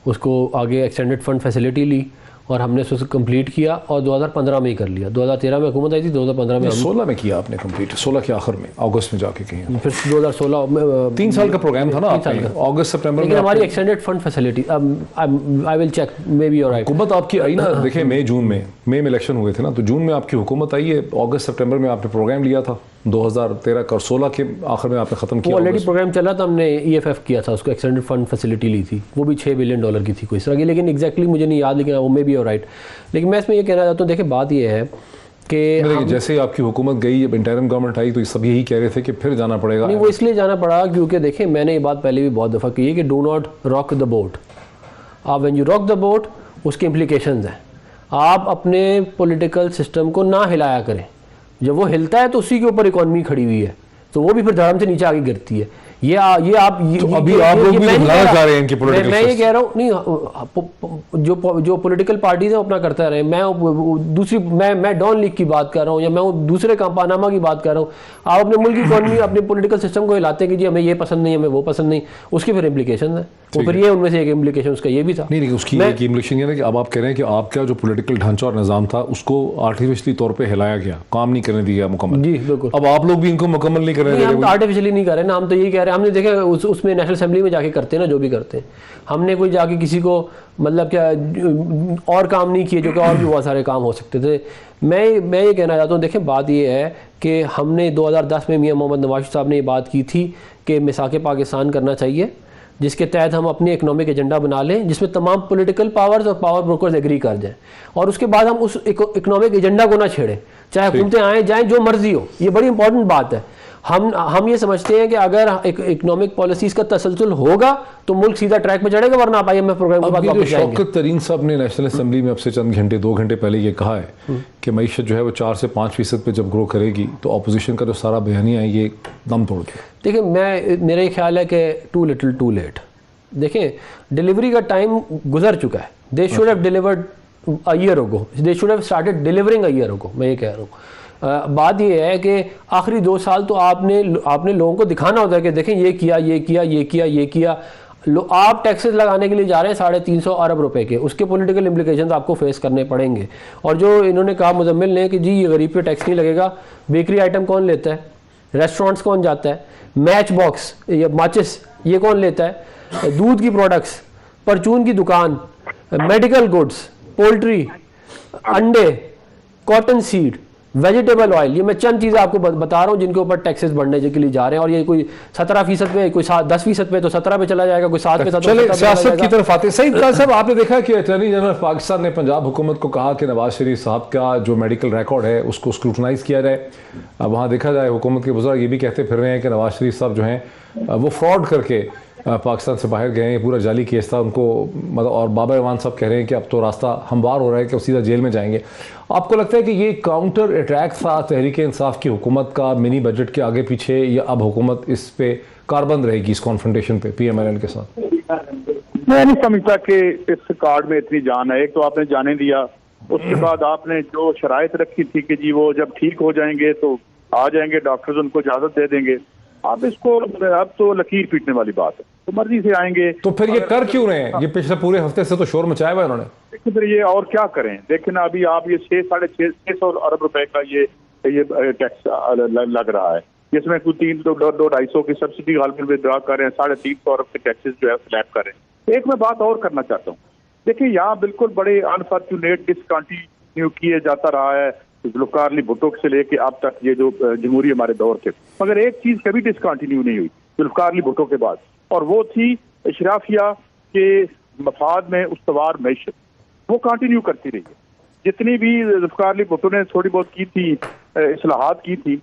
उसको आगे एक्सटेंडेड फंड फैसिलिटी ली और हमने उसको कंप्लीट किया और 2015 में ही कर लिया। 2013 में हुकूमत आई थी, 2015 में 16 में किया आपने कंप्लीट, 16 के आखिर में अगस्त में जाके कहीं, फिर 2016 में 3 साल का प्रोग्राम था ना, अगस्त सितंबर में। हमारी extended fund facility, I will check, maybe alright. हुकूमत आपकी आई ना, देखिए मई में इलेक्शन हुए थे ना, तो जून में आपकी हुकूमत आई है, अगस्त सितंबर में आपने प्रोग्राम लिया था 2013 का और 16 के आखिर में आपने खत्म किया। ऑलरेडी प्रोग्राम चला था, हमने EFF किया था, उसको एक्सटेंडेड फंड फैसिलिटी ली थी, वो भी $6 बिलियन की थी कोई इस तरह की, लेकिन एग्जैक्टली मुझे नहीं याद, लेकिन वो मे बी ऑलराइट। लेकिन मैं इसमें ये कहना चाहता हूँ, देखिए बात ये है कि जैसे ही आपकी हुकूमत गई, जब इंटरिम गवर्नमेंट आई तो सब यही कह रहे थे कि फिर जाना पड़ेगा। नहीं, वो इसलिए जाना पड़ा क्योंकि देखिए मैंने ये बात पहले भी बहुत दफ़ा की है कि do not rock the boat. आप when you rock the boat उसके इम्प्लीकेशंस हैं, आप अपने पॉलिटिकल सिस्टम को ना हिलाया करें। जब वो हिलता है तो उसी के ऊपर इकॉनमी खड़ी हुई है, तो वो भी फिर धर्म से नीचे आगे गिरती है। ये आप तो अभी आप लोग भी हिलाना चाह रहे हैं इनकी पॉलिटिकल, मैं ये कह रहा हूँ नहीं, जो पॉलिटिकल पार्टीज है अपना करता रहे। मैं डॉन लीग की बात कर रहा हूँ या मैं दूसरे पानामा की बात कर रहा हूँ। आप अपने मुल्क की इकॉनमी, अपने पॉलिटिकल सिस्टम को हिलाते हैं कि जी हमें ये पसंद नहीं, हमें वो पसंद नहीं, उसके फिर इम्प्लीकेशन है। वो फिर ये उनमें से एक इम्प्लीकेशन उसका ये भी था। नहीं, उसकी एक इम्प्लीकेशन ये है कि अब आप कह रहे हैं कि आपका जो पॉलिटिकल ढांचा और निज़ाम था उसको आर्टिफिशियली तौर पे हिलाया गया, काम नहीं करने दिया मुकम्मल। जी बिल्कुल। अब आप लोग भी इनको मुकम्मल नहीं कर रहे हैं। हम आर्टिफिशियली नहीं कर रहे ना, हम तो यही कह रहे हैं, हमने देखा उसमें नेशनल असेंबली में जाके करते हैं ना जो भी करते हैं, हमने कोई जाके किसी को मतलब क्या और काम नहीं किए जो कि और भी बहुत सारे काम हो सकते थे। मैं ये कहना चाहता हूँ, देखें बात ये है कि हमने 2010 में मियां मोहम्मद नवाज साहब ने ये बात की थी कि मिसाक पाकिस्तान करना चाहिए, जिसके तहत हम अपनी इकोनॉमिक एजेंडा बना लें जिसमें तमाम पॉलिटिकल पावर्स और पावर ब्रोकर्स एग्री कर जाएं, और उसके बाद हम उस इकोनॉमिक एजेंडा को ना छेड़ें, चाहे हुकूमतें आएँ जाएँ, जो मर्जी हो। ये बड़ी इंपॉर्टेंट बात है। हम ये समझते हैं कि अगर इकोनॉमिक पॉलिसीज़ का तसलसल होगा तो मुल्क सीधा ट्रैक पे चढ़ेगा, वरना आप IMF प्रोग्राम के बाद वापस जाएंगे। शौकत तरीन साहब ने नेशनल असेंबली में अब से चंद घंटे 2 घंटे पहले ये कहा है कि मईशत जो है वो 4 से 5% पे जब ग्रो करेगी तो अपोजिशन का जो सारा बयानिया है ये दम तोड़ के। देखिए मेरा ख्याल है कि टू लिटिल टू लेट। देखें डिलीवरी का टाइम गुजर चुका है। They should have delivered a year ago, they should have started delivering a year ago. मैं ये कह रहा हूँ। बात ये है कि आखिरी 2 साल तो आपने लोगों को दिखाना होता है कि देखें ये किया, ये किया, ये किया, ये किया। आप टैक्सेस लगाने के लिए जा रहे हैं 350 अरब रुपए के, उसके पॉलिटिकल इम्प्लीकेशंस आपको फेस करने पड़ेंगे। और जो इन्होंने कहा मुजम्मिल ने कि जी ये गरीब पे टैक्स नहीं लगेगा, बेकरी आइटम कौन लेता है, रेस्टोरेंट्स कौन जाता है, मैच बॉक्स या माचिस ये कौन लेता है, दूध की प्रोडक्ट्स, परचून की दुकान, मेडिकल गुड्स, पोल्ट्री, अंडे, कॉटन सीड, वेजिटेबल ऑयल, ये मैं चंद चीज़ें आपको बता रहा हूँ जिनके ऊपर टैक्सेस बढ़ने के लिए जा रहे हैं। और ये कोई 17% पे, कोई 10% पे, तो 17 पे चला जाएगा, कोई 7 पे, चले सियासत की तरफ आते। सईद खान साहब, आपने देखा कि अटॉर्नी जनरल पाकिस्तान ने पंजाब हुकूमत को कहा कि नवाज शरीफ साहब का जो मेडिकल रिकॉर्ड है उसको स्क्रूटनाइज किया जाए। अब वहाँ देखा जाए हुकूमत के बुजुर्ग ये भी कहते फिर रहे हैं कि नवाज शरीफ साहब जो हैं वो फ्रॉड करके पाकिस्तान से बाहर गए, पूरा जाली केस था उनको, मतलब। और बाबर इमाम साहब कह रहे हैं कि अब तो रास्ता हमवार हो रहा है कि वो सीधा जेल में जाएंगे। आपको लगता है कि ये काउंटर अटैक था तहरीक इंसाफ की हुकूमत का मिनी बजट के आगे पीछे, या अब हुकूमत इस पे कारबंद रहेगी इस कॉन्फ्रंटेशन पे PMLN के साथ? मैं नहीं समझता कि इस कार्ड में इतनी जान है। एक तो आपने जाने दिया, उसके बाद आपने जो शराइत रखी थी कि जी वो जब ठीक हो जाएंगे तो आ जाएंगे डॉक्टर्स, उनको इजाजत दे देंगे। आप इसको अब तो लकीर पीटने वाली बात है, तो मर्जी से आएंगे। तो फिर ये कर क्यों रहे हैं? ये पिछले पूरे हफ्ते से तो शोर मचाया हुआ इन्होंने। देखिए फिर ये और क्या करें। देखिए ना, अभी आप ये 600-650 अरब रुपए का ये टैक्स लग रहा है, जिसमें कुछ 200-250 की सब्सिडी गालमिन विड्रॉ कर रहे हैं, 350 अरब के टैक्सेस जो है स्लैब कर रहे हैं। एक मैं बात और करना चाहता हूँ। देखिए यहाँ बिल्कुल बड़े अनफॉर्चुनेट डिसकंटिन्यू किए जाता रहा है जुल्फ़िकार अली भुट्टो से लेके अब तक, ये जो जमहूरी हमारे दौर थे, मगर एक चीज कभी डिसकंटिन्यू नहीं हुई जुल्फ़िकार अली भुट्टो के बाद, और वो थी इशराफिया के मफाद में उस्तवार मैशत। वो कंटिन्यू करती रही है। जितनी भी जुल्फ़िकार अली भुट्टो ने थोड़ी बहुत की थी, इस्लाहात की थी,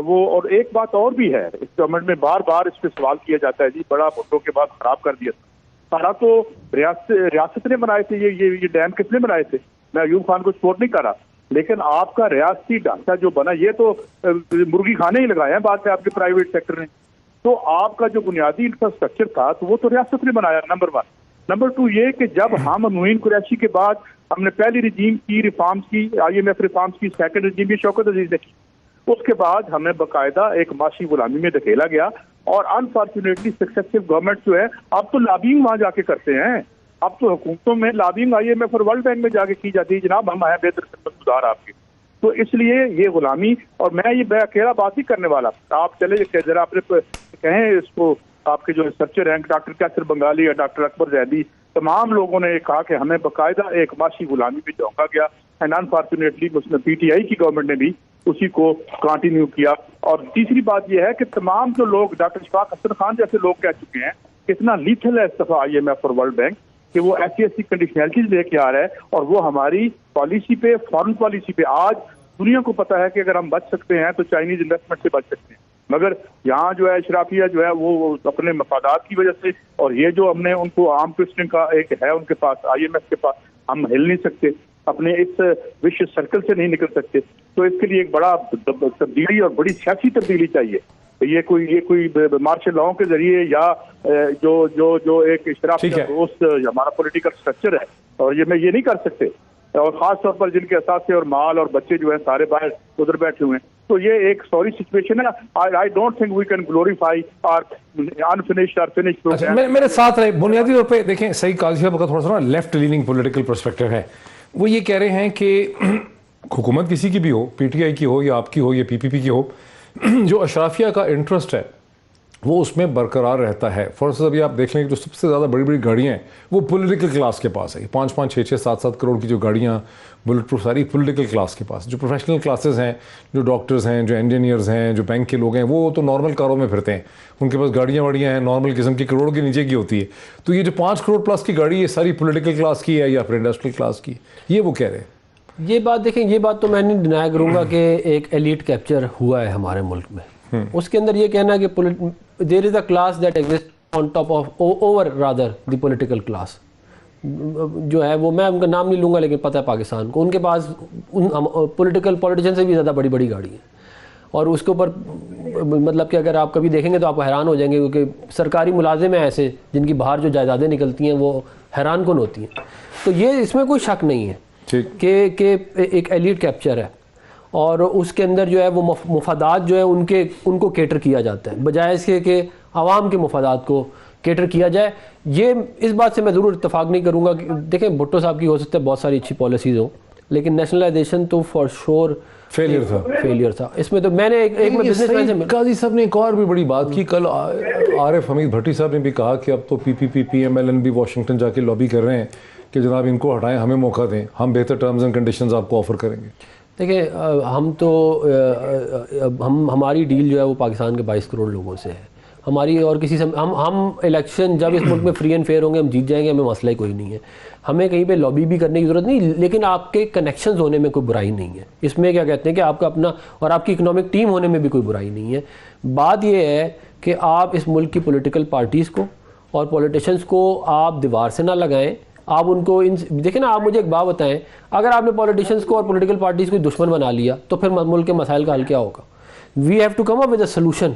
वो, और एक बात और भी है, इस गवर्नमेंट में बार बार इस पर सवाल किया जाता है जी, बड़ा भुट्टो के बाद खराब कर दिया सारा तो रियासत ने बनाए थे, ये डैम किसने बनाए थे? मैं अयूब खान को सपोर्ट नहीं कर रहा, लेकिन आपका रियासती ढांचा जो बना, ये तो मुर्गी खाने ही लगाए हैं बाद में आपके प्राइवेट सेक्टर ने। तो आपका जो बुनियादी इंफ्रास्ट्रक्चर था तो वो तो रियासत ने बनाया, नंबर 1। नंबर 2 ये कि जब हम मुइन कुरैशी के बाद हमने पहली रिजीम की रिफॉर्म्स की, IMF रिफॉर्म्स की, सेकंड रिजीम की शौकत अजीज ने की, उसके बाद हमें बाकायदा एक माशी गुलामी में धकेला गया। और अनफॉर्चुनेटली सक्सेसिव गवर्नमेंट जो है, अब तो लॉबिंग वहां जाके करते हैं, अब तो हुकूमतों में लॉबिंग IMF और वर्ल्ड बैंक में जाके की जाती है, जनाब हम आए बेहतर खिदमत सुधार आपकी। तो इसलिए ये गुलामी, और मैं अकेला बात ही करने वाला, आप चले जरा अपने कहें इसको, आपके जो रिसर्चर हैं डॉक्टर कैसर बंगाली या डॉक्टर अकबर जैदी, तमाम लोगों ने कहा कि हमें बाकायदा एक माशी गुलामी में झोंका गया, एंड अनफॉर्चुनेटली उसमें PTI की गवर्नमेंट ने भी उसी को कंटिन्यू किया। और तीसरी बात यह है कि तमाम जो लोग, डॉक्टर इशफाक हसन खान जैसे लोग कह चुके हैं कितना लीथल है इस दफा IMF और वर्ल्ड बैंक, कि वो ऐसी कंडीशनलिटीज लेके आ रहा है, और वो हमारी पॉलिसी पे, फॉरेन पॉलिसी पे, आज दुनिया को पता है कि अगर हम बच सकते हैं तो चाइनीज इन्वेस्टमेंट से बच सकते हैं, मगर यहाँ जो है इशराफिया जो है वो अपने मफादात की वजह से, और ये जो हमने उनको आर्म ट्विस्टिंग का एक है उनके पास, IMF के पास, हम हिल नहीं सकते, अपने इस विश्व सर्कल से नहीं निकल सकते। तो इसके लिए एक बड़ा तब्दीली और बड़ी सियासी तब्दीली चाहिए। तो ये कोई मार्शल लॉ के जरिए या जो एक इशराफिया दोस्त हमारा पॉलिटिकल स्ट्रक्चर है, और ये ये नहीं कर सकते, और खास तौर पर जिनके असासे और माल और बच्चे जो हैं सारे बाहर उधर बैठे हुए हैं। तो ये एक सॉरी सिचुएशन है। I don't think we can glorify और अनफिनिश्ड और फिनिश्ड प्रोग्राम। मेरे साथ रहे, बुनियादी तौर पे देखें, सही काजी साहब का थोड़ा सा लेफ्ट लीनिंग पॉलिटिकल पर्सपेक्टिव है। वो ये कह रहे हैं कि हुकूमत किसी की भी हो, PTI की हो या आपकी हो या PPP की हो, जो अशराफिया का इंटरेस्ट है वो उसमें बरकरार रहता है। फॉर इंस्टेंस अभी आप देख लें कि जो सबसे ज़्यादा बड़ी बड़ी गाड़ियाँ हैं वो पॉलिटिकल क्लास के पास है। 5-5, 6-6, 7-7 करोड़ की जो गाड़ियाँ बुलेट प्रूफ सारी पॉलिटिकल क्लास के पास। जो प्रोफेशनल क्लासेस हैं, जो डॉक्टर्स हैं, जो इंजीनियर्स हैं, जो बैंक के लोग हैं, वो तो नॉर्मल कारों में फिरते हैं, उनके पास गाड़ियाँ वाड़ियाँ हैं नॉर्मल किस्म की, करोड़ के नीचे की होती है। तो ये जो 5 करोड़ प्लस की गाड़ी, ये सारी पॉलिटिकल क्लास की है या फिर इंडस्ट्रियल क्लास की, ये वो कह रहे हैं। ये बात देखें, ये बात तो मैं नहीं डिनाई करूँगा कि एक एलीट कैप्चर हुआ है हमारे मुल्क में। उसके अंदर ये कहना है कि there is a class that exist on top of over rather the political class जो है वो, मैं उनका नाम नहीं लूँगा लेकिन पता है पाकिस्तान को, उनके पास पॉलिटिशियन से भी ज़्यादा बड़ी बड़ी गाड़ी है। और उसके ऊपर मतलब कि अगर आप कभी देखेंगे तो आप हैरान हो जाएंगे, क्योंकि सरकारी मुलाजिम हैं ऐसे जिनकी बाहर जो जायदादें निकलती हैं वो हैरान कौन होती हैं। तो ये इसमें कोई शक नहीं है कि एक एलीट कैप्चर है, और उसके अंदर जो है वो मुफादात जो है उनको केटर किया जाता है, बजाय इसके कि आवाम के मुफादात को केटर किया जाए। ये इस बात से मैं ज़रूर इत्तेफाक नहीं करूँगा कि देखें भुट्टो साहब की हो सकता है बहुत सारी अच्छी पॉलिसीज़ हो, लेकिन नेशनलाइजेशन तो फॉर श्योर फेलियर था इसमें। तो मैंने एक बिजनेसमैन से, काजी साहब ने एक और भी बड़ी बात की कल, आरिफ हमीद भट्टी साहब ने भी कहा कि अब तो PPP PMLN भी वाशिंगटन जाके लॉबी कर रहे हैं कि जनाब इनको हटाएं, हमें मौका दें, हम बेहतर टर्म्स एंड कंडीशंस आपको ऑफर करेंगे। देखिए हमारी डील जो है वो पाकिस्तान के 22 करोड़ लोगों से है हमारी, और किसी से हम इलेक्शन जब इस मुल्क में फ्री एंड फेयर होंगे हम जीत जाएंगे, हमें मसला ही कोई नहीं है, हमें कहीं पे लॉबी भी करने की ज़रूरत नहीं। लेकिन आपके कनेक्शंस होने में कोई बुराई नहीं है, इसमें क्या कहते हैं कि आपका अपना और आपकी इकोनॉमिक टीम होने में भी कोई बुराई नहीं है। बात यह है कि आप इस मुल्क की पॉलिटिकल पार्टीज़ को और पॉलिटिशियंस को आप दीवार से ना लगाएं, आप उनको देखें ना। आप मुझे एक बात बताएं, अगर आपने पॉलिटिशियंस को और पॉलिटिकल पार्टीज़ को दुश्मन बना लिया तो फिर मुल्क के मसाइल का हल क्या होगा? We have to come up with a solution.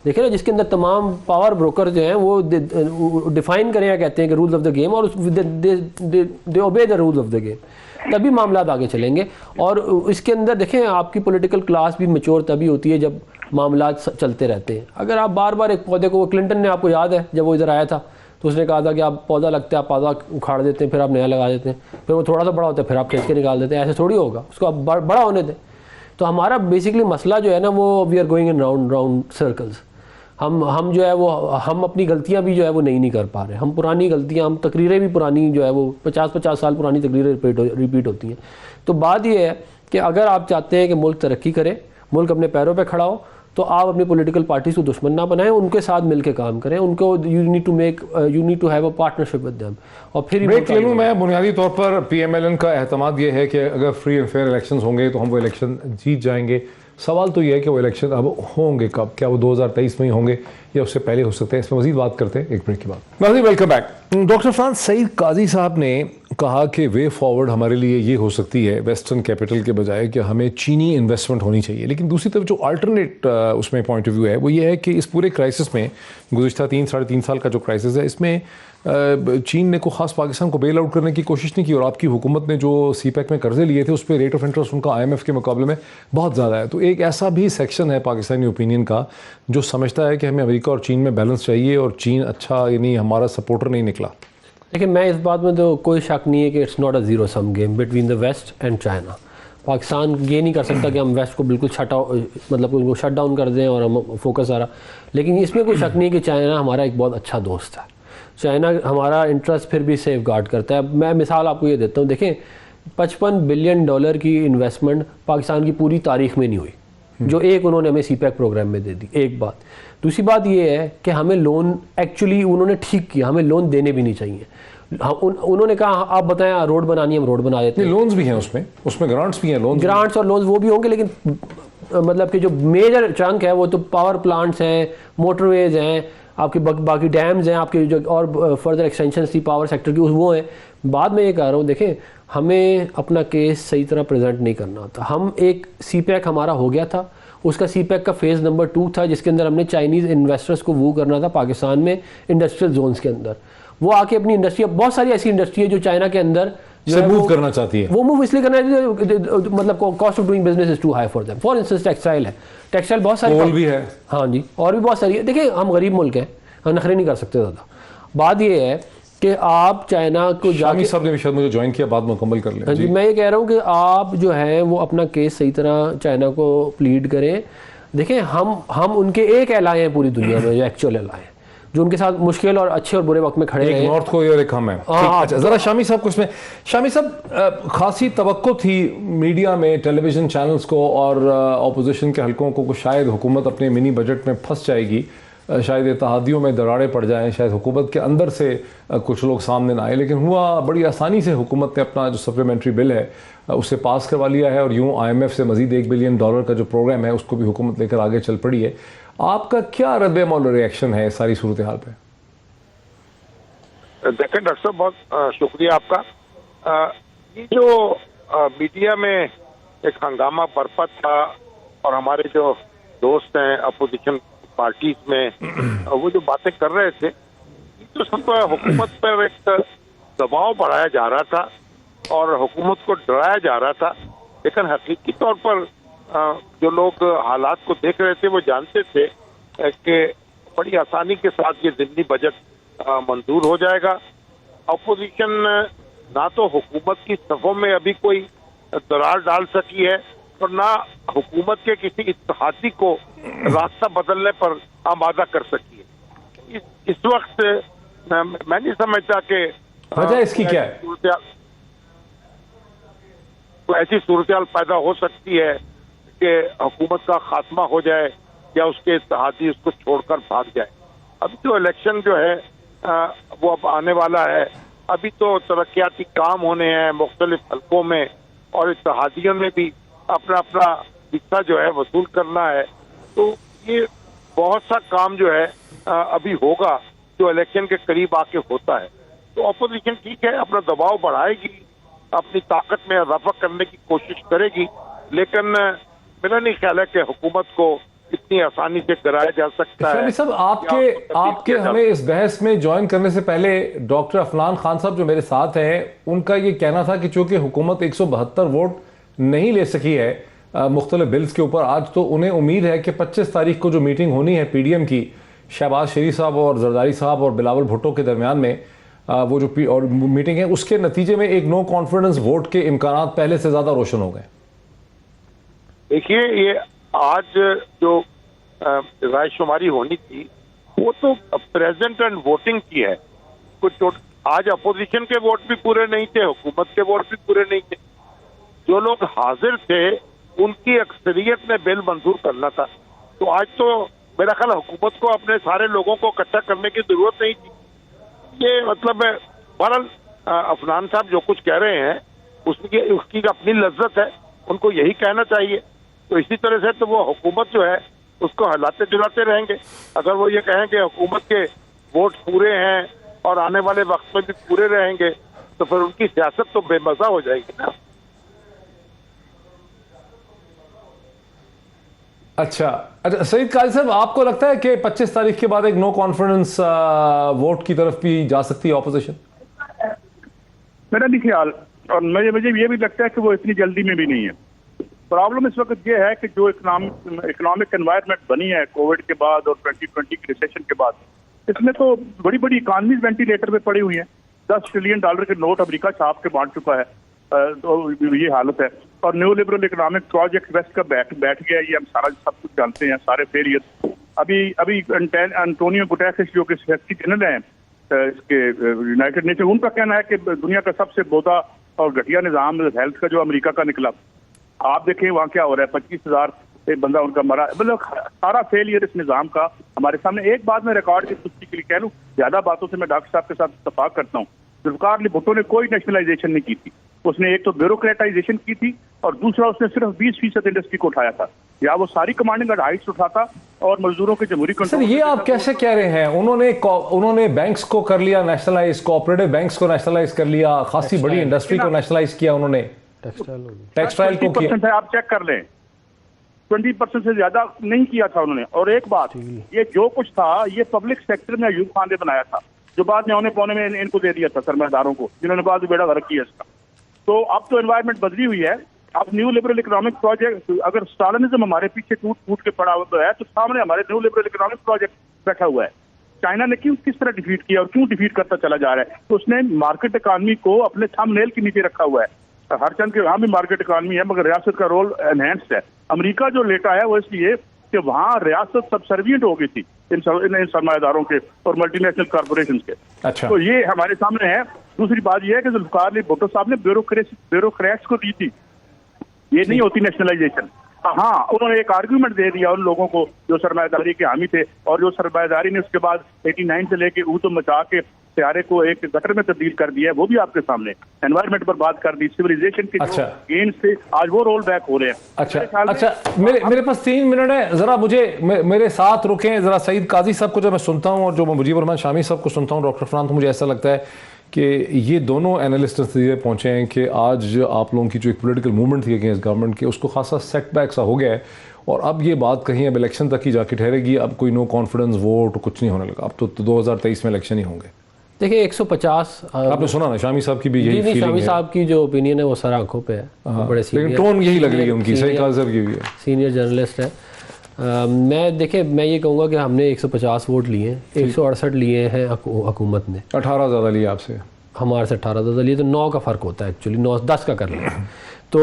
देखिए ना, जिसके अंदर तमाम पावर ब्रोकर जो हैं वो डिफाइन करें या कहते हैं कि रूल्स ऑफ द गेम, और they obey the rules of the game, तभी मामला आगे चलेंगे। और इसके अंदर देखें आपकी पॉलिटिकल क्लास भी मैच्योर तभी होती है जब मामला चलते रहते हैं। अगर आप बार बार एक पौधे को, क्लिंटन ने, आपको याद है जब वो इधर आया था तो उसने कहा था कि आप पौधा लगता है, आप पौधा उखाड़ देते हैं, फिर आप नया लगा देते हैं, फिर वो थोड़ा सा बड़ा होता है, फिर आप खींच के निकाल देते हैं। ऐसे थोड़ी होगा, उसको आप बड़ा होने दें। तो हमारा बेसिकली मसला जो है ना वो we are going in round circles. हम जो है वो हम अपनी गलतियां भी जो है वो नहीं कर पा रहे। हम पुरानी गलतियां, हम तकरीरें भी पुरानी जो है वो 50-50 साल पुरानी तकरीरें रिपीट होती हैं। तो बात ये है कि अगर आप चाहते हैं कि मुल्क तरक्की करे, मुल्क अपने पैरों पर खड़ा हो, तो आप अपनी पॉलिटिकल पार्टीज को दुश्मन ना बनाएं, उनके साथ मिलकर काम करें, उनको you need to have a partnership with them. और फिर ब्रेक ले लूँ मैं। बुनियादी तौर पर PMLN का एहतमाद ये है कि अगर फ्री एंड फेयर इलेक्शंस होंगे तो हम वो इलेक्शन जीत जाएंगे। सवाल तो ये है कि वो इलेक्शन अब होंगे कब, क्या वो 2023 में ही होंगे या उससे पहले हो सकते हैं? इसमें मजीद बात करते हैं एक ब्रेक के बाद। नाज़रीन welcome back. Doctor Irfan Saeed Qazi साहब ने कहा कि वे फॉरवर्ड हमारे लिए ये हो सकती है वेस्टर्न कैपिटल के बजाय कि हमें चीनी इन्वेस्टमेंट होनी चाहिए, लेकिन दूसरी तरफ जो अल्टरनेट उसमें पॉइंट ऑफ व्यू है वो ये है कि इस पूरे क्राइसिस में गुज़िश्ता 3-3.5 साल का जो क्राइसिस है इसमें चीन ने को ख़ास पाकिस्तान को बेल आउट करने की कोशिश नहीं की, और आपकी हुकूमत ने जो CPEC में कर्जे लिए थे उस पर रेट ऑफ इंटरेस्ट उनका IMF के मुकाबले में बहुत ज़्यादा है। तो एक ऐसा भी सेक्शन है पाकिस्तानी ओपिनियन का जो समझता है कि हमें अमेरिका और चीन में बैलेंस चाहिए और चीन अच्छा यानी हमारा सपोर्टर नहीं निकला। लेकिन मैं इस बात में तो कोई शक नहीं है कि it's not a zero sum game between the West and China. Pakistan ये नहीं कर सकता कि हम वेस्ट को बिल्कुल मतलब उनको शट डाउन कर दें और हम फोकस आ रहा, लेकिन इसमें कोई शक नहीं है कि चाइना हमारा एक बहुत अच्छा दोस्त है। चाइना हमारा इंटरेस्ट फिर भी सेफ गार्ड करता है। मैं मिसाल आपको ये देता हूँ, देखें $55 बिलियन की इन्वेस्टमेंट पाकिस्तान की पूरी तारीख में नहीं हुई, जो एक उन्होंने हमें CPEC प्रोग्राम में दे दी, एक बात। दूसरी बात ये है कि हमें लोन एक्चुअली उन्होंने ठीक किया, हमें लोन देने भी नहीं चाहिए। उन्होंने कहा आप बताएं रोड बनानी, हम रोड बना देते हैं। लोन्स भी हैं उसमें ग्रांट्स भी हैं, ग्रांट्स और लोन्स वो भी होंगे, लेकिन मतलब कि जो मेजर चंक है वो तो पावर प्लांट्स हैं, मोटरवेज हैं, आपके बाकी डैम्स हैं, आपके जो और फर्दर एक्सटेंशन थी पावर सेक्टर की वो हैं। बाद में ये कह रहा हूँ, देखें हमें अपना केस सही तरह प्रेजेंट नहीं करना होता। हम एक CPEC हमारा हो गया था, उसका CPEC का फेज़ नंबर 2 था जिसके अंदर हमने चाइनीज़ इन्वेस्टर्स को वो करना था पाकिस्तान में इंडस्ट्रियल जोन्स के अंदर। वो आके अपनी इंडस्ट्री, बहुत सारी ऐसी इंडस्ट्री है जो चाइना के अंदर से मूव करना चाहती है। वो मूव इसलिए करना है मतलब cost of doing business is too high for them. For instance textile है, टेक्सटाइल बहुत सारी भी है, हाँ जी, और भी बहुत सारी है। देखिए हम गरीब मुल्क हैं, हम नखरे नहीं कर सकते ज़्यादा। बात ये है कि आप चाइना को शामी साहब ने भी शायद मुझे ज्वाइन किया, बात मुकम्मल कर लें। जी मैं ये कह रहा हूँ कि आप जो है वो अपना केस सही तरह चाइना को प्लीड करें। देखें हम उनके एक एलाए हैं पूरी दुनिया में, जो एक्चुअल एलाए हैं, जो उनके साथ मुश्किल और अच्छे और बुरे वक्त में खड़े हैं। नॉर्थ कोरिया और एक हम है। अच्छा ज़रा शामी साहब को इसमें, शामी साहब खासी तवक्को थी मीडिया में, टेलीविज़न चैनल्स को और अपोजिशन के हलकों को शायद हुकूमत अपने मिनी बजट में फंस जाएगी, शायद इत्तेहादियों में दरारें पड़ जाएं, शायद हुकूमत के अंदर से कुछ लोग सामने ना आए, लेकिन हुआ बड़ी आसानी से हुकूमत ने अपना जो सप्लीमेंट्री बिल है उसे पास करवा लिया है और यूँ IMF से मज़ीद $1 बिलियन का जो प्रोग्राम है उसको भी हुकूमत लेकर आगे चल पड़ी है। आपका क्या रद्द-ए-अमल और रिएक्शन है सारी सूरत हाल पे? देखें डॉक्टर साहब, बहुत शुक्रिया आपका। ये जो मीडिया में एक हंगामा बरपा था और हमारे जो दोस्त हैं अपोजिशन पार्टीज में वो जो बातें कर रहे थे, तो सब हुकूमत पर एक दबाव बढ़ाया जा रहा था और हुकूमत को डराया जा रहा था। लेकिन हकीकी तौर पर जो लोग हालात को देख रहे थे वो जानते थे कि बड़ी आसानी के साथ ये ज़िमनी बजट मंजूर हो जाएगा। अपोजिशन ना तो हुकूमत की सफ़ों में अभी कोई दरार डाल सकी है और ना हुकूमत के किसी इत्तेहादी को रास्ता बदलने पर आमादा कर सकी है। इस वक्त मैं नहीं समझता कि वजह इसकी क्या है? तो ऐसी सूरत पैदा हो सकती है कि हुकूमत का खात्मा हो जाए या उसके इत्तेहादी उसको छोड़कर भाग जाए। अभी तो इलेक्शन जो है वो अब आने वाला है, अभी तो तरक्याती काम होने हैं मुख्तलिफ हलकों में और इत्तेहादियों में भी अपना अपना हिस्सा जो है वसूल करना है। तो ये बहुत सा काम जो है अभी होगा जो इलेक्शन के करीब आके होता है। तो अपोजिशन ठीक है, अपना दबाव बढ़ाएगी, अपनी ताकत में इजाफा करने की कोशिश करेगी, लेकिन मेरा नहीं ख्याल है कि हुकूमत को इतनी आसानी से कराया जा सकता है। साहब आपके हमें इस बहस में ज्वाइन करने से पहले डॉक्टर अफनान खान साहब जो मेरे साथ हैं उनका ये कहना था कि चूंकि हुकूमत 172 वोट नहीं ले सकी है मुख्तलिफ बिल्स के ऊपर, आज तो उन्हें उम्मीद है कि 25 तारीख को जो मीटिंग होनी है PDM की, शहबाज शरीफ साहब और जरदारी साहब और बिलावल भुट्टो के दरमियान में वो जो और मीटिंग है उसके नतीजे में एक नो कॉन्फिडेंस वोट के इम्कान पहले से ज़्यादा रोशन हो गए। देखिए ये आज जो रायशुमारी होनी थी वो तो प्रेजेंट एंड वोटिंग की है। कुछ आज अपोजिशन के वोट भी पूरे नहीं थे, हुकूमत के वोट भी पूरे नहीं थे। जो लोग हाजिर थे उनकी अक्सरियत ने बिल मंजूर करना था। तो आज तो मेरा ख्याल हुकूमत को अपने सारे लोगों को इकट्ठा करने की जरूरत नहीं थी। ये मतलब बहरहाल अफनान साहब जो कुछ कह रहे हैं उसकी अपनी लज्जत है, उनको यही कहना चाहिए। तो इसी तरह से तो वो हुकूमत जो है उसको हिलाते जुलाते रहेंगे। अगर वो ये कहें कि हुकूमत के वोट पूरे हैं और आने वाले वक्त में भी पूरे रहेंगे तो फिर उनकी सियासत तो बेमजा हो जाएगी ना। अच्छा सईद काजी साहब, आपको लगता है कि 25 तारीख के बाद एक नो कॉन्फिडेंस वोट की तरफ भी जा सकती है ऑपोजिशन? मेरा भी ख्याल, और मुझे ये भी लगता है कि वो इतनी जल्दी में भी नहीं है। प्रॉब्लम इस वक्त ये है कि जो इकोनॉमिक एनवायरनमेंट बनी है कोविड के बाद और 2020 के रिसेशन के बाद, इसमें तो बड़ी बड़ी इकॉनमीज वेंटिलेटर पे पड़ी हुई हैं। $10 ट्रिलियन के नोट अमेरिका छाप के बांट चुका है, तो ये हालत है। और new liberal economic project West का बैठ गया, ये हम सारा सब कुछ जानते हैं, सारे फेलियर। अभी एंटोनियो गुटेरेस जो कि सेक्रेटरी जनरल हैं इसके यूनाइटेड नेशन, उनका कहना है कि दुनिया का सबसे बोधा और घटिया निज़ाम हेल्थ का जो अमेरिका का निकला। आप देखें वहाँ क्या हो रहा है, 25,000 बंदा उनका मरा, मतलब सारा फेलियर इस निज़ाम का हमारे सामने। एक बात मैं रिकॉर्ड की पुष्टि के लिए कह लूँ, ज्यादा बातों से मैं डॉक्टर साहब के साथ इत्तेफाक करता हूँ। जुल्फिकार अली भुट्टो ने कोई नेशनलाइजेशन नहीं की थी, उसने एक तो ब्यूरोक्रेटाइजेशन की थी और दूसरा उसने सिर्फ 20% इंडस्ट्री को उठाया था, या वो सारी कमांडिंग हाइट्स उठाता और मजदूरों के जमहूरी सर ये आप कैसे कह रहे हैं? उन्होंने बैंक्स को कर लिया नेशनलाइज, कोऑपरेटिव बैंक्स को नेशनलाइज कर लिया, खासी बड़ी इंडस्ट्री को नेशनलाइज किया उन्होंने, टेक्सटाइल को किया। आप चेक कर लें, 20% से ज्यादा नहीं किया था उन्होंने। और एक बात, ये जो कुछ था ये पब्लिक सेक्टर में अयूब खान ने बनाया था, जो बाद में औने पौने में इनको दे दिया था सरमायादारों को, जिन्होंने बाद में बेड़ा गर्क किया इसका। तो अब तो एनवायरनमेंट बदली हुई है। अब न्यू लिबरल इकोनॉमिक प्रोजेक्ट, अगर स्टालिनिज्म हमारे पीछे टूट के पड़ा हुआ है तो सामने हमारे न्यू लिबरल इकोनॉमिक प्रोजेक्ट बैठा हुआ है। चाइना ने किस तरह डिफीट किया और क्यों डिफीट करता चला जा रहा है? तो उसने मार्केट इकोनॉमी को अपने थंबनेल के नीचे रखा हुआ है। हर चंद के वहां भी मार्केट इकोनॉमी है, मगर रियासत का रोल एनहेंस्ड है। अमेरिका जो लेटा है वो इसलिए कि वहां रियासत सबसर्विएंट हो गई थी इन सरमायादारों के और मल्टीनेशनल कॉर्पोरेशन के। अच्छा। तो ये हमारे सामने है। दूसरी बात यह है कि जुल्फिकार अली भुट्टो साहब ने ब्यूरोक्रेट्स को दी थी, ये नहीं होती नेशनलाइजेशन। हाँ, उन्होंने एक आर्ग्यूमेंट दे दिया उन लोगों को जो सरमायादारी के हामी थे, और जो सरमायादारी ने उसके बाद 89 से लेके ऊँट मचा के सियारे को एक गटर में तब्दील कर दिया है, वो भी आपके सामने। एनवायरनमेंट पर बात कर दी, सिविलाइजेशन के अच्छा। गेन से आज वो रोल बैक हो रहे हैं। अच्छा, मेरे पास 3 मिनट है, जरा मेरे साथ रुकें जरा। सईद काजी साहब को जब मैं सुनता हूँ और जो मुजीबर रहमान शामी साहब को सुनता हूँ, डॉक्टर फरहान, तो मुझे ऐसा लगता है कि ये दोनों एनालिस्ट नतीजे पहुंचे हैं कि आज आप लोगों की जो एक पॉलिटिकल मूवमेंट थी अगेंस्ट गवर्नमेंट के, उसको खासा सेटबैक सा हो गया है। और अब ये बात कहीं अब इलेक्शन तक ही जाके ठहरेगी, अब कोई नो कॉन्फिडेंस वोट कुछ नहीं होने लगा। अब तो 2023 में इलेक्शन ही होंगे। देखिए 150 आपने सुना ना शामी साहब की भी यही फीलिंग है। शामी साहब की जो ओपिनियन है वो सर आंखों पे है, बड़े लेकिन टोन यही लग रही है उनकी। सही काजी साहब की भी है, सीनियर जर्नलिस्ट है। मैं ये कहूँगा कि हमने 150 वोट लिए, 168 लिए हैं हुकूमत ने, 18 ज़्यादा लिए आपसे, हमारे से 18 ज़्यादा लिए, तो 9 का फ़र्क होता है एक्चुअली, 9-10 का कर लिया। तो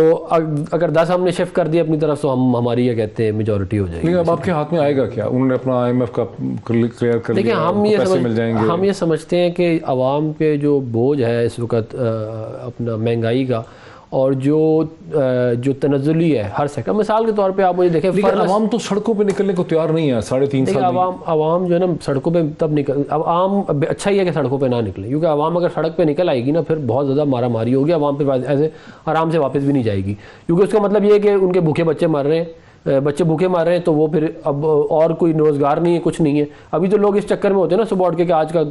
अगर 10 हमने शिफ्ट कर दिया अपनी तरफ तो हमारी ये कहते हैं मेजॉरिटी हो जाएगी। लेकिन अब आपके हाथ में आएगा क्या? उन्होंने अपना IMF का क्लियर कर लिया, हम ये समझते हैं कि आवाम पे जो बोझ है इस वक्त अपना महंगाई का और जो तनज़ुली है हर सेक्टर, मिसाल के तौर पे आप मुझे देखें, आवाम तो सड़कों पे निकलने को तैयार नहीं है 3.5 साल। आवाम जो है ना सड़कों पे तब निकल, अब आम अच्छा ही है कि सड़कों पे ना निकले, क्योंकि आवाम अगर सड़क पे निकल आएगी ना फिर बहुत ज़्यादा मारा मारी होगी, आवाम पे ऐसे आराम से वापस भी नहीं जाएगी, क्योंकि उसका मतलब ये है कि उनके भूखे बच्चे मर रहे हैं, बच्चे भूखे मार रहे हैं, तो वो फिर अब और कोई रोज़गार नहीं है, कुछ नहीं है। अभी तो लोग इस चक्कर में होते हैं ना सुबह उठ के कि आज का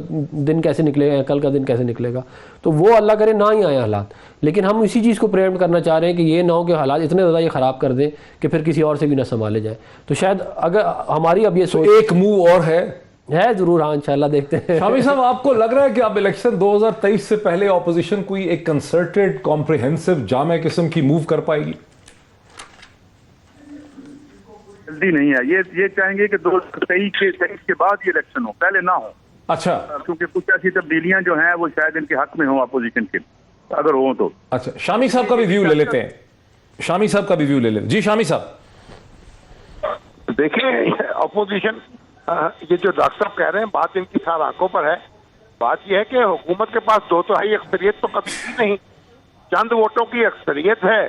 दिन कैसे निकलेगा, कल का दिन कैसे निकलेगा, तो वो अल्लाह करे ना ही आए हालात। लेकिन हम इसी चीज़ को प्रेम करना चाह रहे हैं कि ये ना हो कि हालात इतने ज़्यादा ये ख़राब कर दें कि फिर किसी और से भी ना संभाले जाए। तो शायद अगर हमारी अब ये सोच, एक मूव और है ज़रूर, हाँ इंशाल्लाह देखते हैं। शामी साहब, आपको लग रहा है कि अब इलेक्शन 2023 से पहले ऑपोजिशन कोई एक कंसर्टेड कॉम्प्रिहेंसिव जामे किस्म की मूव कर पाएगी? जल्दी नहीं है, ये चाहेंगे कि 2023 के बाद ये इलेक्शन हो, पहले ना हो। अच्छा, क्योंकि कुछ ऐसी तब्दीलियां जो हैं वो शायद इनके हक में हो अपोजिशन के, अगर हो तो। अच्छा, शामी साहब का भी व्यू ले लेते हैं, शामी साहब का भी व्यू ले लेते। जी शामी साहब। देखिए अपोजिशन, ये जो डॉक्टर साहब कह रहे हैं बात इनकी सार आंखों पर है। बात यह है कि हुकूमत के पास 2/3 अक्सरियत तो कभी भी नहीं, चंद वोटों की अक्सरियत है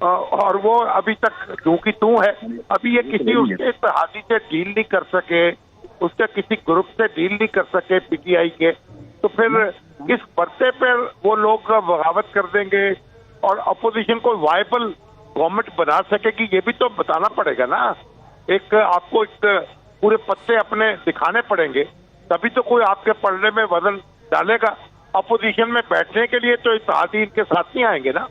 और वो अभी तक तू की तू है। अभी ये किसी उसके इत्तेहादी से डील नहीं कर सके, उसके किसी ग्रुप से डील नहीं कर सके PTI के, तो फिर इस पर्चे पर वो लोग बगावत कर देंगे और अपोजिशन को वायबल गवर्नमेंट बना सकेगी ये भी तो बताना पड़ेगा ना। आपको एक पूरे पत्ते अपने दिखाने पड़ेंगे, तभी तो कोई आपके पलड़े में वजन डालेगा। अपोजिशन में बैठने के लिए तो इत्तेहादी इनके साथ नहीं आएंगे ना।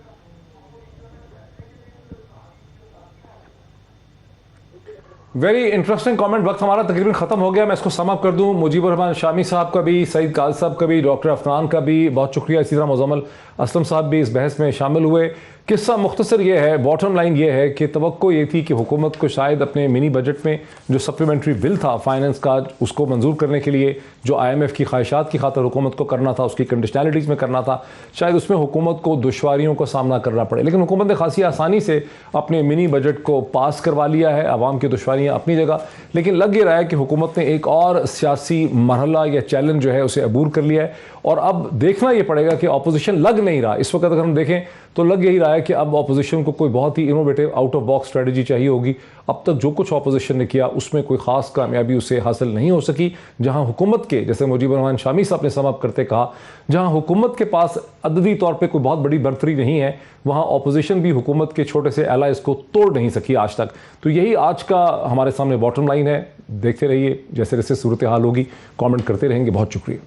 Very interesting comment. वक्त हमारा तकरीबन खत्म हो गया, मैं इसको सम अप कर दूं। मुजीबुर रहमान शामी साहब का भी, सईद काल साहब का भी, डॉक्टर अफनान का भी बहुत शुक्रिया। इसी तरह मुजम्मल असलम साहब भी इस बहस में शामिल हुए। किस्सा मुख्तसर ये है, बॉटम लाइन ये है कि तवक्को ये थी कि हुकूमत को शायद अपने मिनी बजट में जो सप्लीमेंट्री बिल था फाइनेंस का, उसको मंजूर करने के लिए जो IMF की ख्वाहिशात की खातर हुकूमत को करना था, उसकी कंडीशनैलिटीज़ में करना था, शायद उसमें हुकूमत को दुश्वारियों का सामना करना पड़े। लेकिन हुकूमत ने खासी आसानी से अपने मिनी बजट को पास करवा लिया है। आवाम की दुश्वारियाँ अपनी जगह, लेकिन लग ये रहा है कि हुकूमत ने एक और सियासी मरहला या चैलेंज जो है उसे अबूर कर लिया है। और अब देखना ये पड़ेगा कि अपोजिशन लग नहीं रहा। इस वक्त अगर हम देखें तो लग यही रहा है कि अब अपोजिशन को कोई बहुत ही innovative out of box strategy चाहिए होगी। अब तक जो कुछ अपोजिशन ने किया उसमें कोई खास कामयाबी उसे हासिल नहीं हो सकी। जहां हुकूमत के, जैसे मुजीबुर रहमान शामी साहब ने समाप्त करते कहा, जहां हुकूमत के पास अददी तौर पे कोई बहुत बड़ी बर्तरी नहीं है, वहां अपोजिशन भी हुकूमत के छोटे से एलाइज को तोड़ नहीं सकी आज तक। तो यही आज का हमारे सामने बॉटम लाइन है। देखते रहिए, जैसे जैसे सूरत हाल होगी कमेंट करते रहेंगे। बहुत शुक्रिया।